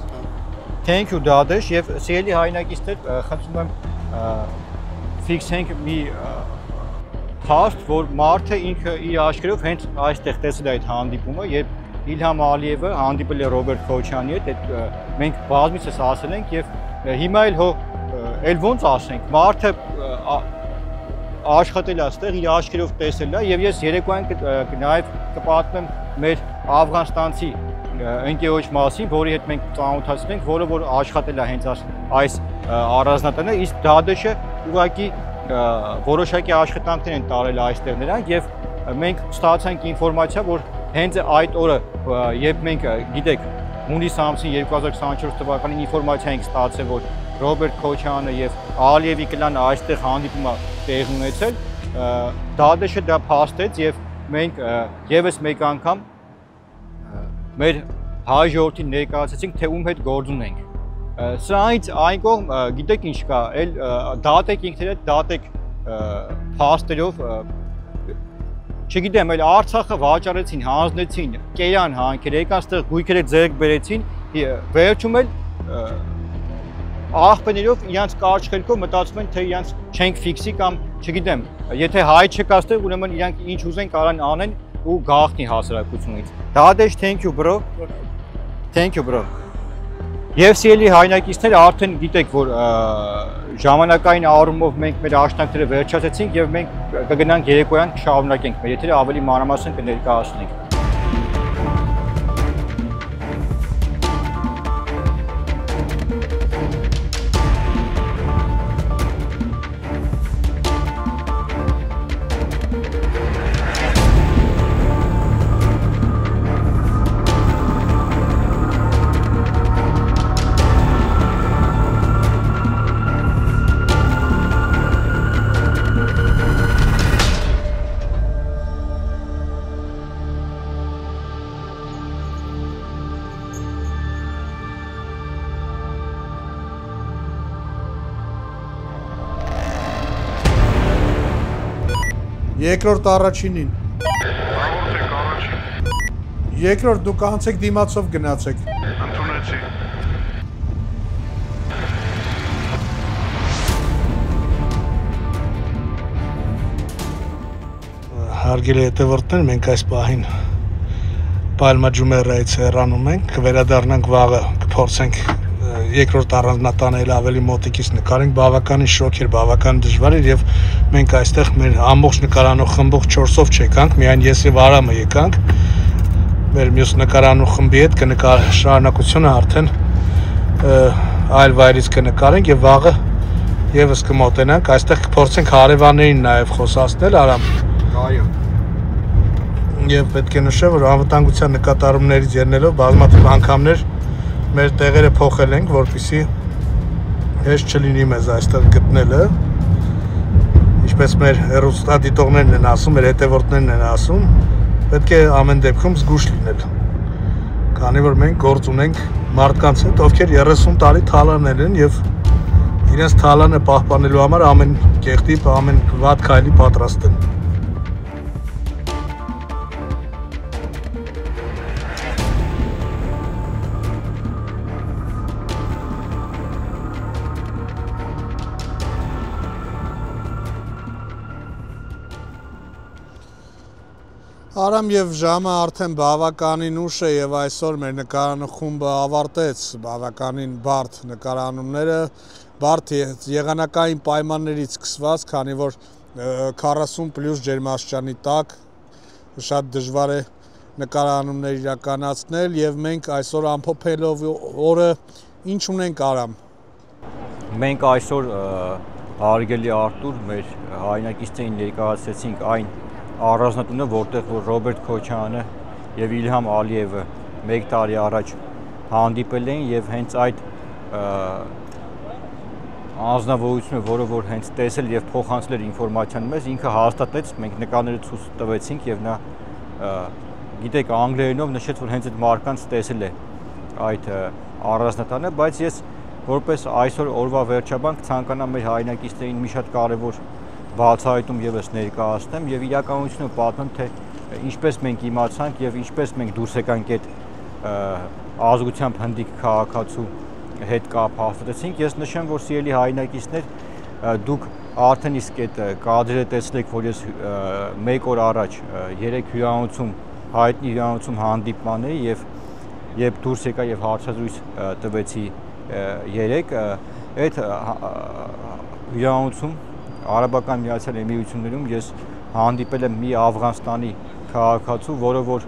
Speaker 2: Thank you դադեշ եւ սիրելի հայրենակիցներ, խնդրում եմ ֆիքսենք մի փաստ, որ մարդը ինքը իր աչքերով հենց այստեղ տեսել է այդ հանդիպումը, երբ Իլհամ Ալիևը հանդիպել է Ռոբերտ Քոչյանի հետ, մենք բազմիցս ասել ենք եւ հիմա էլ ոնց ասենք, մարդը աշխատել է այստեղ, իր աչքերով տեսել է եւ ես երեկոյան նաեւ կպատմեմ մեր աֆղանստանցի ընկերոջ մասին, որի հետ մենք ծանոթացել ենք, որը որ աշխատել է հենց այս առանձնատանը, իսկ դադեշը ուղղակի որոշակի աշխատանքներ են տարել այստեղ նրանք եւ մենք ստացանք ինֆորմացիա, որ հենց այդ օրը, երբ մենք գիտեք, հունիս ամսին 2024 թվականին ինֆորմացիա ենք ստացել, որ Ռոբերտ Քոչյանը եւ Ալիևի կլանը այստեղ հանդիպում տեղի ունեցել, դադեշը դա փաստեց եւ մենք եւս մեկ անգամ մեր հայ ժողովրդին ներկայացրեցինք, թե ում հետ գործ ունենք։ Սրանից այն կողմ, գիտեք ինչ կա, էլ դատեք ինքներդ, դատեք փաստերով, չգիտեմ, էլ Արցախը վաճառեցին, հանձնեցին, կեյան հանքեր, եկան ստեղ գույքերը ձեռք բերեցին, վերջում էլ աղբներով իրանց կարճ խելքով մտածում են, թե իրանց չենք ֆիքսի կամ չգիտեմ, եթե հայ չկա ստեղ, ուրեմն իրանք ինչ ուզեն կարան անեն ու գաղտնի հասարակությունից։ Դադեշ, thank you bro։ Thank you bro։ Եվ սիրելի հայրենակիցներ, արդեն գիտեք, որ ժամանակային առումով մենք մեր աշտանքները վերջացրեցինք եւ մենք կգնանք երեկոյան կշարունակենք մեր եթերը ավելի մանրամասն կներկայացնենք։
Speaker 1: Երկրորդ առաջինին։
Speaker 5: Աղորդեք առաջին։
Speaker 1: Երկրորդ դուք անցեք դիմացով գնացեք։
Speaker 5: Ընդունեցի։
Speaker 1: Հարգելի հետևորդներ, մենք այս պահին Պալմա Ջումերայից հեռանում ենք, կվերադառնանք վաղը, կփորձենք երկրորդ առանձնատանը ավելի մոտիկից նկարենք, բավականին շոկ էր, բավական դժվար էր եւ մենք այստեղ մեր ամբողջ նկարանող խմբով 4-ով չեկանք, միայն ես եւ Արամը եկանք։ Մեր մյուս նկարանող խմբի հետ շարունակությունը արդեն այլ վայրից կնկարենք եւ վաղը եւս կմոտենանք, այստեղ կփորձենք հարևաններին նաեւ խոսացնել, Արամ։
Speaker 2: Այո։
Speaker 1: Եվ պետք է նշեմ, որ անվտանգության նկատառումներից ելնելով բազմաթիվ անգամներ մեր տեղերը փոխել ենք, որպեսզի հեշտ չլինի մեզ այստեղ գտնելը։ Ինչպես մեր հեռուստադիտողներն են ասում, մեր հետևորդներն են ասում, պետք է ամեն դեպքում զգուշ լինել։ Քանի որ մենք գործ ունենք մարդկանց հետ, ովքեր 30 տարի թալանել են եւ իրենց թալանը պահպանելու համար ամեն կեղտի, ամեն վատ քայլի պատրաստ են։ Արամ եւ ժամը արդեն բավականին ուշ է եւ այսօր մեր նկարանը խումբը ավարտեց բավականին բարդ նկարանումները, բարդ եղանակային պայմաններից սկսված, քանի որ 40+ ջերմաստիճանի տակ շատ դժվար է նկարանումներ իրականացնել եւ մենք այսօր ամփոփելով օրը ինչ ունենք Արամ։
Speaker 2: Մենք այսօր հարգելի Արտուր մեր հայրենակիցներին ներկայացրեցինք այն առանձնատունը, որտեղ որ Ռոբերտ Քոչարյանը եւ Իլհամ Ալիևը 1 տարի առաջ հանդիպել էին եւ հենց այդ անձնավորությունը, որը որ հենց տեսել եւ փոխանցել էր ինֆորմացիան մեզ, ինքը հաստատեց, մենք նկարները ցույց տվեցինք եւ նա գիտեք անգլերենով նշեց, որ հենց այդ մարկանց տեսել է այդ առանձնատանը, բայց ես որպես այսօր օրվա վերջաբանք ցանկանամ մեր հայրենակիցներին մի շատ կարևոր բացահայտում եւս ներկայացնեմ եւ իրականությունը պատմեմ, թե ինչպես մենք իմացանք եւ ինչպես մենք դուրս եկանք այդ ազգությամբ հնդիկ քաղաքացու հետ կապ հաստատեցինք։ Ես նշեմ, որ սիրելի հայրենակիցներ, դուք արդեն իսկ այդ կադրերը տեսնեք, որ ես 1 օր առաջ 3 հյուրանոցում հայտնի հյուրանոցում հանդիպման էի եւ երբ դուրս եկա եւ հարցազրույց տվեցի 3 այդ հյուրանոցում Արաբական Միացյալ Էմիրություններում ես հանդիպել եմ մի Աֆղանստանի քաղաքացու, որը որ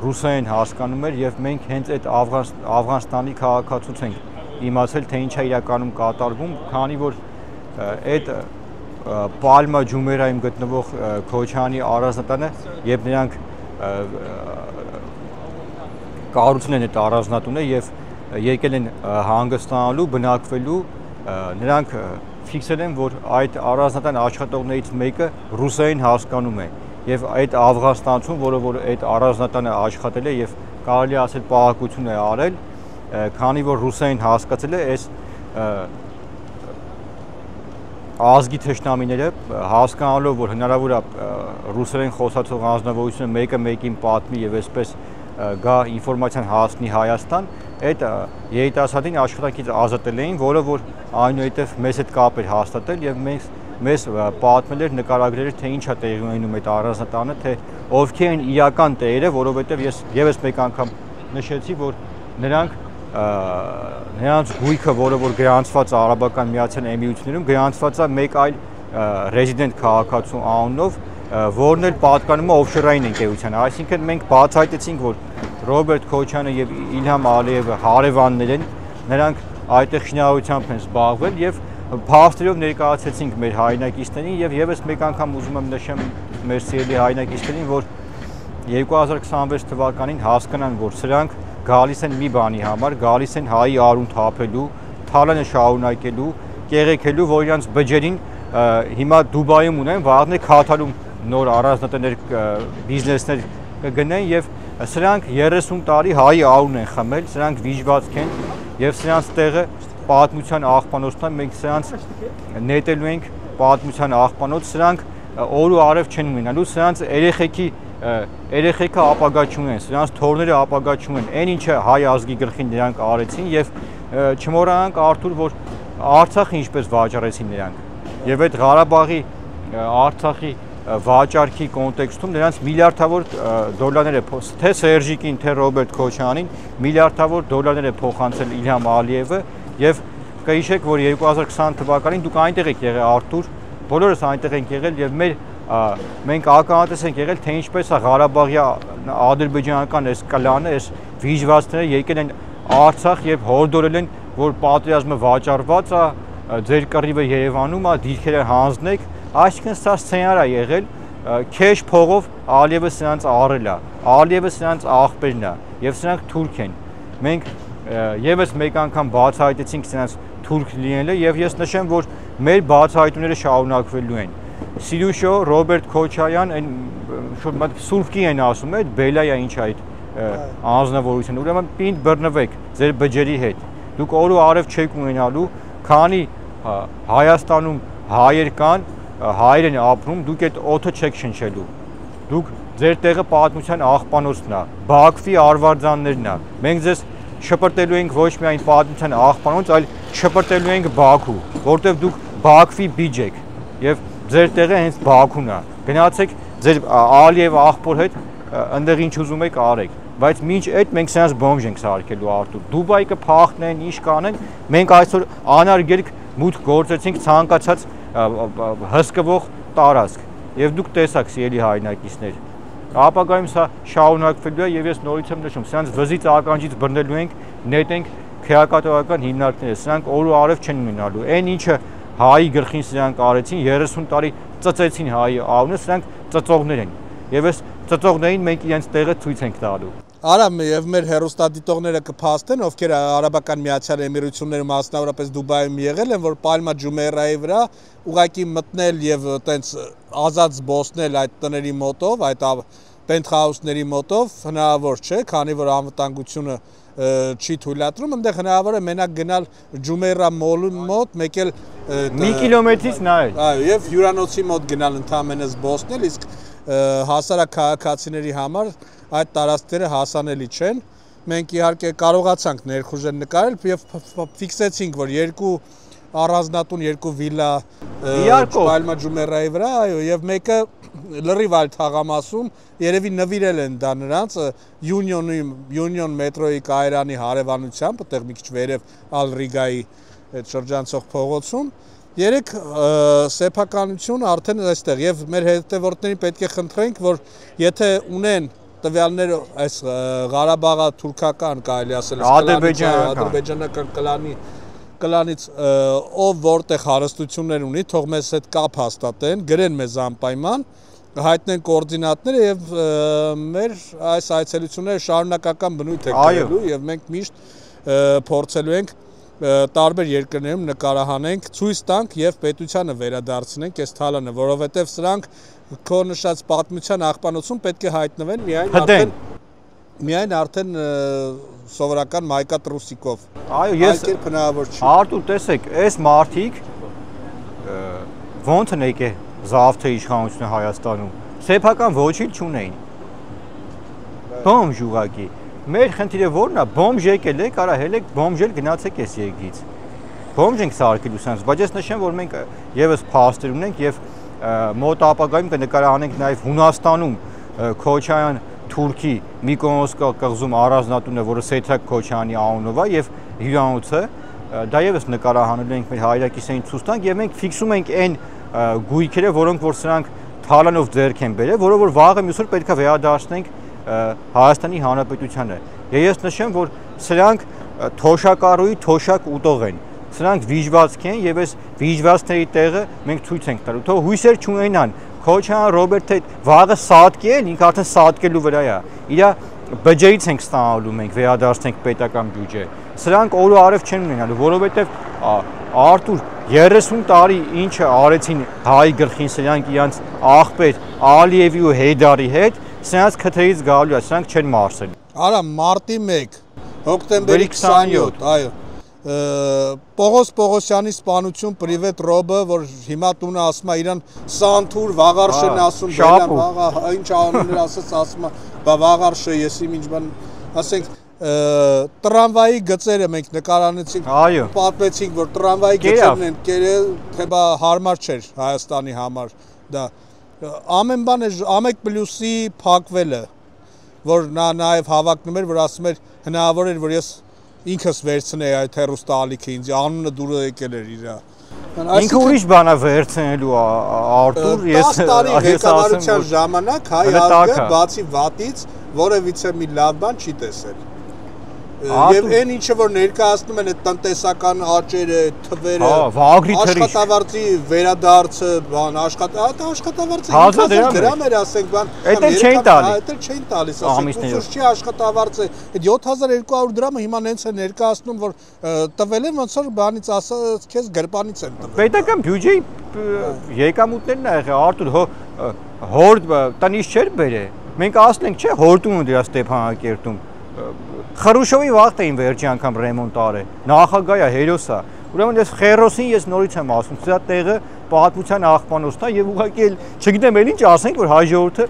Speaker 2: ռուսերեն հասկանում էր եւ մենք հենց այդ Աֆղանստանի քաղաքացուց ենք իմացել, թե ինչ է իրականում կատարվում, քանի որ այդ Պալմա Ջումերայում գտնվող Քոչարյանի առանձնատանը, երբ նրանք կառուցել են այդ առանձնատունը եւ եկել են հանգստանալու, բնակվելու, նրանք ֆիքսել են, որ այդ առանձնատան աշխատողներից մեկը ռուսերեն հասկանում է եւ այդ Աֆղանստանցուն, որը որ այդ առանձնատանը աշխատել է եւ կարելի ասել պահակություն է արել, քանի որ ռուսերեն հասկացել է, այս ազգի թշնամիները հասկանալով, որ հնարավոր է ռուսերեն խոսացող անձնավորությունը մեկը մեկին պատմի եւ այսպես գա ինֆորմացիան հասնի Հայաստան, այդ երիտասարդին աշխատանքից ազատել էին, որը որ այնուհետև մեզ հետ կապ էր հաստատել եւ մեզ պատմել էր, նկարագրել էր, թե ինչ է տեղի ունենում այդ առանձնատանը, թե ովքեր են իրական տերերը, որովհետեւ ես եւս մեկ անգամ նշեցի, որ նրանց գույքը, որը որ գրանցված է Արաբական Միացյալ Էմիրություններում, գրանցված է մեկ այլ ռեզիդենտ քաղաքացու անունով, որն էլ պատկանում է օֆշորային ընկերության։ Այսինքն մենք բացահայտեցինք, որ Ռոբերտ Քոչարյանը եւ Իլհամ Ալիևը հարևաններ են, նրանք այդտեղ շինարարությամբ են զբաղվել եւ փաստերով ներկայացրեցինք մեր հայրենակիցներին եւ եւս մեկ անգամ ուզում եմ նշեմ մեր սիրելի հայրենակիցներին, որ 2026 թվականին հասկանան, որ սրանք գալիս են մի բանի համար, գալիս են հայի արուն թափելու, թալանը շարունակելու, կեղեքելու, որ իրանց բջերին հիմա Դուբայում ունեն, վաղն է Քաթարում նոր առանձնատներ բիզնեսներ կգնեն եւ սրանք 30 տարի հայի արուն են խմել, սրանք վիժվածք են եւ սրանց տեղը պատմության աղբանոցն է, մենք սրանց նետելու ենք պատմության աղբանոց, սրանք օր ու արև չեն ունենալու, սրանց երեխեքը ապագա չունեն, սրանց թորները ապագա չունեն, այն ինչը հայ ազգի գլխին նրանք արեցին եւ չմոռանանք Արթուր, որ Արցախը ինչպես վաճառեցին նրանք եւ այդ Ղարաբաղի Արցախի վաճառքի կոնտեքստում նրանց միլիարդավոր դոլարներ է թե Սերժիկին, թե Ռոբերտ Քոչարյանին միլիարդավոր դոլարներ է փոխանցել Իլհամ Ալիևը եւ կհիշեք, որ 2020 թվականին դուք այնտեղ եք եղել Արթուր, բոլորս այնտեղ ենք եղել եւ մենք ականատես ենք եղել, թե ինչպես է Ղարաբաղի ադրբեջանական այս կլանը, այս վիժվածքները եկել են Արցախ եւ հորդորել են, որ պատերազմը վաճառված է, ձեր կռիվը Երևանում է, դիրքերը հանձնեք, այսինքն սա սցենար է եղել, քեշ փողով Ալիևը սրանց առել է, Ալիևը սրանց աղբերն է եւ սրանք թուրք են։ Մենք եւս մեկ անգամ բացահայտեցինք սրանց թուրք լինելը եւ ես նշեմ, որ մեր բացահայտումները շարունակվելու են։ Սիրուշո, Ռոբերտ Քոչարյան, այն սուրբկի են ասում, այդ բելայա ինչ այդ անձնավորություն, ուրեմն պինդ բռնվեք ձեր բջերի հետ։ Դուք օր ու արև չեք ունենալու, քանի Հայաստանում հայեր կան, հայեր են ապրում, դուք այդ օդը չեք շնչելու։ Դուք ձեր տեղը պատմության աղբանոցն է, Բաքվի արվարձաններն է։ Մենք ձեզ շպրտելու ենք ոչ միայն պատմության աղբանոց, այլ շպրտելու ենք Բաքու, որտեղ դուք Բաքվի բիջ եք եւ ձեր տեղը հենց Բաքուն է։ Գնացեք ձեր Ալիև աղբոր հետ այնտեղ ինչ ուզում եք արեք, բայց մինչ այդ մենք սրանց բոմժ ենք սարքելու Արթուր։ Դուբայը կփախնեն, ինչ կանեն, մենք այսօր անարգելք մուտք գործեցինք ցանկացած հսկվող տարածք եւ դուք տեսաք սիրելի հայրենակիցներ, ապագայում սա շարունակվելու է եւ ես նորից եմ նշում, սրանց վզից ականջից բռնելու ենք, նետենք քրեակատորական հիմնարկները, սրանք օր ու արև չեն ունենալու։ Այն ինչը հայի գլխին սրանք արեցին, 30 տարի ծծեցին հայի անունը, սրանք ծծողներ են։ Եվ այս ծծողներին մենք իրենց տեղը ցույց ենք տալու։
Speaker 1: Արամ եւ մեր հերոստատիտողները կփաստեն, ովքեր Արաբական Միացյալ Էմիրություններում մասնավորապես Դուբայում եղել են, որ Պալմա Ջումեյրայի վրա ուղակի մտնել եւ տենց ազատ զբոսնել այդ տների մոտով, այդ պենթհաուսների մոտով հնարավոր չէ, քանի որ անվտանգությունը չի թույլատրում, այնտեղ հնարավոր է մենակ գնալ Ջումեյրա մոլի մոտ, մեկ էլ
Speaker 2: մի կիլոմետրից նայել։
Speaker 1: Այո, եւ հյուրանոցի մոտ գնալ ընդհանրապես զբոսնել, իսկ հասարակ քաղաքացիների համար այդ տարածքները հասանելի չեն։ Մենք իհարկե կարողացանք ներխուժեն նկարել եւ ֆիքսեցինք, որ երկու առանձնատուն, երկու վիլա Պալմա Ջումեյրայի վրա, այո, եւ մեկը լրիվ այլ թաղամասում, երևի նվիրել են դա նրանց Union մետրոյի կայարանի հարևանությամբ, այդտեղ մի քիչ վերև Ալ-Ռիգայի այդ շրջանցող փողոցում։ Երեք սեփականություն արդեն այստեղ եւ մեր հետևորդներին պետք է խնդրենք, որ եթե ունեն տվյալները այս Ղարաբաղի թուրքական կարելի ասել ադրբեջանական կլանից ով որտեղ հարստություններ ունի, թող մեզ հետ կապ հաստատեն, գրեն մեզ անպայման, հայտնեն կոորդինատները եւ մեր այս այցելությունները շարունակական բնույթ է կրելու եւ մենք միշտ փորձելու ենք տարբեր երկրներում նկարահանենք, ցույց տանք եւ պետությանը վերադարձնենք այս թալանը, որովհետեւ սրանք քո նշած պատմության աղբանոցում պետք է հայտնվեն միայն արդեն սովորական մայկատ ռուսիկով։
Speaker 2: Այո, ես
Speaker 1: հնարավոր չի։
Speaker 2: Արտուր, տեսեք, այս մարդիկ ոնց են եկել զավթը իշխանությունը Հայաստանում։ Սեփական ոչինչ չունեին։ Բոմժ ուղակի։ Մեր խնդիրը որն է, բոմժ եկել է, կարա հելեք բոմժել գնացեք այս երկրից։ Բոմժ ենք սարքելու սենց, բայց ես նշեմ, որ մենք եւս փաստեր ունենք եւ մոտ ապագայում կնկարահանենք նաեւ Հունաստանում Քոչարյան Թուրքի Միկոնոս կղզում առանձնատունը, որը Սեթրակ Քոչարյանի անունով է եւ հյուրանոցը, դա եւս նկարահանելու ենք մեր հայրակիցներին ցույց տանք եւ մենք ֆիքսում ենք այն գույքերը, որոնք որ սրանք թալանով ձեռք են բերել, որը որ վաղը մյուսօր պետք է վերադարձնենք Հայաստանի Հանրապետությանը։ Ես նշեմ, որ սրանք թոշակառուի թոշակ ուտող են։ Սրանք վիժվածք են եւ այս վիժվածքների տեղը մենք ցույց ենք տալու։ Թող հույսեր չունենան։ Քոչարյան Ռոբերտը վաղը սատկի է, ինքը արդեն սատկելու վրա է։ Իրա բջջից ենք ստանալու մենք վերադարձնենք պետական բյուջե։ Սրանք օրը արև չեն ունենալու, որովհետեւ Արտուր 30 տարի ինչը արեցին հայ գլխին սրանք իրանց աղբեր Ալիևի ու Հեյդարի հետ, սրանց քթերից գալու է, սրանք չեն մարսել։
Speaker 1: Արա մարտի 1, հոկտեմբերի 27, այո։ Պողոս Պողոսյանի սպանություն պրիվետ ռոբը, որ հիմա տունը ասում է իրան Սանթուր Վաղարշեն ասում, վաղա ինչ անուններ ասում է, բա Վաղարշը ես իմ ինչ բան, ասենք տրամվայի գծերը մենք նկարանեցինք, պատմեցինք, որ տրամվայի գծերն են կերել, թե բա հարմար չէր Հայաստանի համար դա։ Ամեն բան է Ամեկ պլյուսի փակվելը, որ նա նաև հավակնում էր, որ ասում էր հնարավոր էր, որ ես ինքս վերցնեի այդ հեռուստաալիքը ինձ, անունը դուրը եկել էր իրա։
Speaker 2: Ինքը ուրիշ բան է վերցնելու Արտուր,
Speaker 1: 10 տարի ղեկավարության ժամանակ հայ ազգը բացի վատից որևիցե մի լավ բան չի տեսել։ Եվ այն ինչը որ ներկայացնում են այդ տնտեսական աճերը, թվերը, աշխատավարձի վերադարձը, բան, աշխատավարձը դրամ էր, ասենք, բան,
Speaker 2: այդել չէին տալի։
Speaker 1: Այդել չէին տալիս, ասենք, ուսուցչի աշխատավարձը, այդ 7200 դրամը հիմա նենց է ներկայացնում, որ տվել են ոնց որ բանից ասած քեզ գրպանից են տվել։
Speaker 2: Պետական բյուջեի եկամուտներն ա եղել, Արտուր, հորդ տնից չէր բերե։ Մենք ասենք, չէ, հորդուն ու դրա Ստեփանակերտում Խրուշովի վաղտ էին վերջի անգամ ռեմոնտ արել, նախագահ է, հերոս է։ Ուրեմն այս Խերոսին ես նորից եմ ասում, սա տեղը պատմության աղբանոցն է եւ ուղղակի չգիտեմ էլ ինչ ասենք, որ հայ ժողովուրդը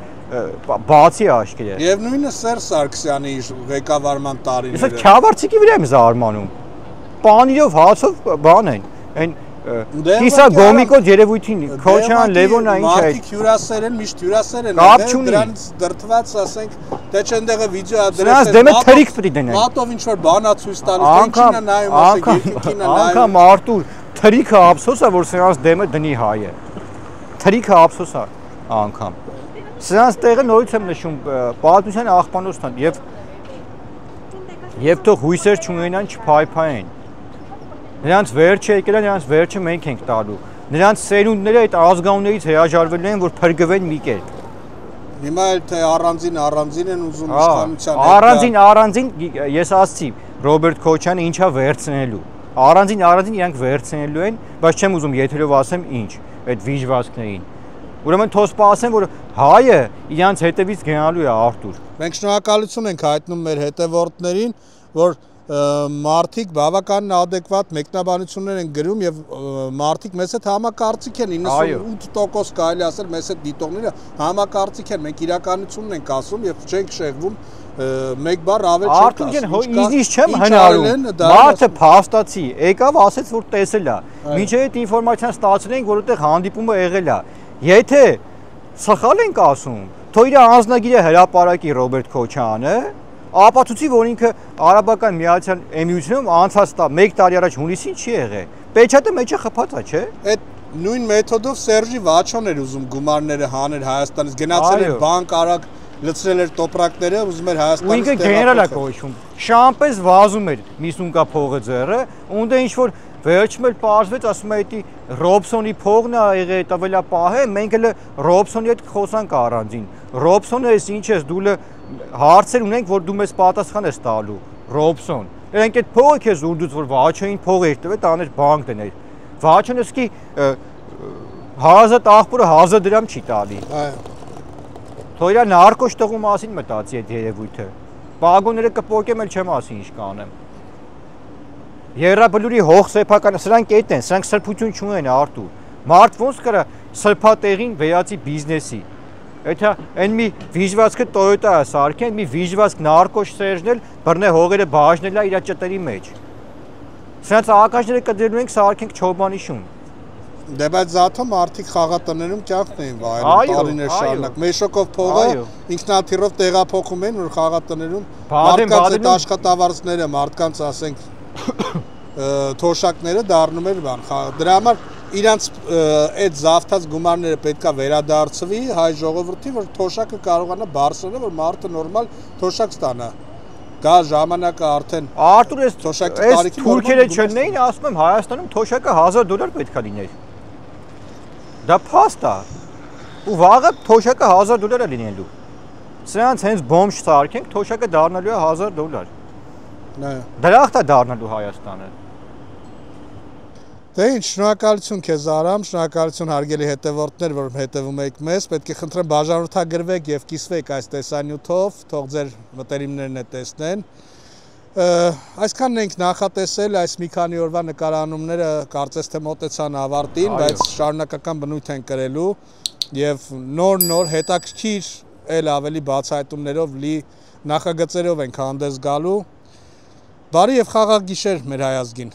Speaker 2: բացի աչքեր է։
Speaker 1: Եվ նույնը Սերժ Սարգսյանի ղեկավարման տարիները։
Speaker 2: Ես Քյավառցիկի վրա եմ զարմանում։ Պանիրով հացով բան են, այն Կիսա գոմիկոց երևույթին Քոչարյան Լևոնը ինչ է։
Speaker 1: Մարդիկ հյուրասեր են, միշտ հյուրասեր են, դրանց դրթված, ասենք, դե չընդեղը վիդեո ադրես է։
Speaker 2: Դրանց դեմը թրիկ պիտի դնեն։
Speaker 1: Մատով ինչ որ բան է ցույց տալիս, ինչին է նայում, ասեք, երկինքին է նայում։
Speaker 2: Անկամ Արտուր թրիկը ափսոս է, որ սրանց դեմը դնի հայը։ Թրիկը ափսոս է անկամ։ Սրանց տեղը նորից եմ նշում, պատմության աղբանոցն է եւ թող հույսեր չունենան, չփայփայեն։ Նրանց վերջը եկել է, նրանց վերջը մենք ենք տալու։ Նրանց սերունդները այդ ազգանուններից հրաժարվելու են, որ փրկվեն մի կերպ։
Speaker 1: Հիմա էլ թե առանձին են ուզում իշխանության
Speaker 2: առանձին ես ասացի Ռոբերտ Քոչյանը ինչա վերցնելու առանձին իրանք վերցնելու են բայց չեմ ուզում եթերով ասեմ ինչ այդ վիժվածքներին ուրեմն թող սպասեն որ հայը իրանց հետևից գնալու է Արտուր
Speaker 1: մենք շնորհակալություն ենք հայտնում մեր հետևորդներին որ մարդիկ բավականին adekvat մեկնաբանություններ են գրում եւ մարդիկ մեզ հետ համակարծիք են 98% կարելի ասել մեզ հետ դիտողները համակարծիք են մենք իրականությունն ենք ասում եւ չենք շեղվում մեկ բառ ավել չենք
Speaker 2: ասում իզիս չեմ հնարում մարդը փաստացի եկավ ասեց որ տեսել է մինչեւ այդ ինֆորմացիան ստացել ենք որ այդտեղ հանդիպումը եղել է եթե սխալ ենք ասում թող իր անձնագիրը հրապարակի Ռոբերտ Քոչյանը ապացուցի որ ինքը Արաբական Միացյալ Էմիրությունում անցած 1 տարի առաջ հունիսին չի եղել պեչատը մեջը խփած է չէ
Speaker 1: այդ նույն մեթոդով Սերժի Վաչոն էր ուզում գումարները հանել Հայաստանից գնացել էր բանկ արագ լցրել էր տոպրակները ուզում էր Հայաստանից
Speaker 2: ինքը գեներալ է կոչվում շամպես վազում էր միսունկա փողը ձեռը ունդը ինչ որ վերջում էլ պարզվեց ասում է դա Ռոբսոնի փողն է եղել տվելա պահե մենք էլ Ռոբսոնի հետ խոսանք առանձին Ռոբսոնը էս ինչ ես դու հարցեր ունենք որ դու մեզ պատասխան ես տալու Ռոբսոն Նրանք այդ փողը քեզ ուրդուց որ Վաչոին փող էր տվել տաներ բանկ դներ Վաչոնը սկի հարազատ աղբորը 1000 դրամ չի տալի Թող իր նարկոս տղու մասին մտածի այդ երևույթը Պագոները կպոկեմ էլ չեմ ասի ինչ կանեմ Եռաբլուրի հող սեփական սրանք այդ են սրանք սրբություն չունեն Արտուր Մարդ ոնց կրա սրբատեղին վերածի բիզնեսի Եթե այն մի վիժվածքը Toyota-ը սարքեն, մի վիժվածք նարկոս Սերժնել, բռնե հողերը բաժնելա իր ճտերի մեջ։ Սրանց ակաշները կդրելու ենք սարքենք Չոբանի շուն։
Speaker 1: Դե բայց զաթո մարդիկ խաղատներում կյանքն էին վայելում տարիներ շարունակ։ Մեշոկով փողը ինքնաթիռով տեղափոխում են որ խաղատներում մարդկանց աշխատավարձները, մարդկանց ասենք թոշակները դառնում են բան։ Դրա համար իրանց այդ զավթած գումարները պետքա վերադարձվի հայ ժողովրդի որ թոշակը կարողանա բարձրանալ որ մարդը նորմալ թոշակ ստանա գա ժամանակը արդեն
Speaker 2: Արտուր էս թուրքերը չնեին ասում եմ Հայաստանում թոշակը $1000 պետքա լիներ դա փաստ է ու վաղը թոշակը $1000 է լինելու սրանց հենց բոմբ չսարքենք թոշակը դառնալու է $1000 դրախտ է դառնալու Հայաստանը
Speaker 1: Դե ինչ շնորհակալություն քեզ Արամ, շնորհակալություն հարգելի հետևորդներ, որ հետևում եք մեզ, պետք է խնդրեմ բաժանորդագրվեք եւ կիսվեք այս տեսանյութով, թող ձեր մտերիմներն է տեսնեն։ Այսքանն ենք նախատեսել, այս մի քանի օրվա նկարանումները կարծես թե մոտեցան ավարտին, բայց շարունակական բնույթ են կրելու եւ նոր հետաքրքիր էլ ավելի բացահայտումներով լի նախագծերով ենք հանդես գալու։ Բարի եւ խաղաղ գիշեր մեր հայազգին։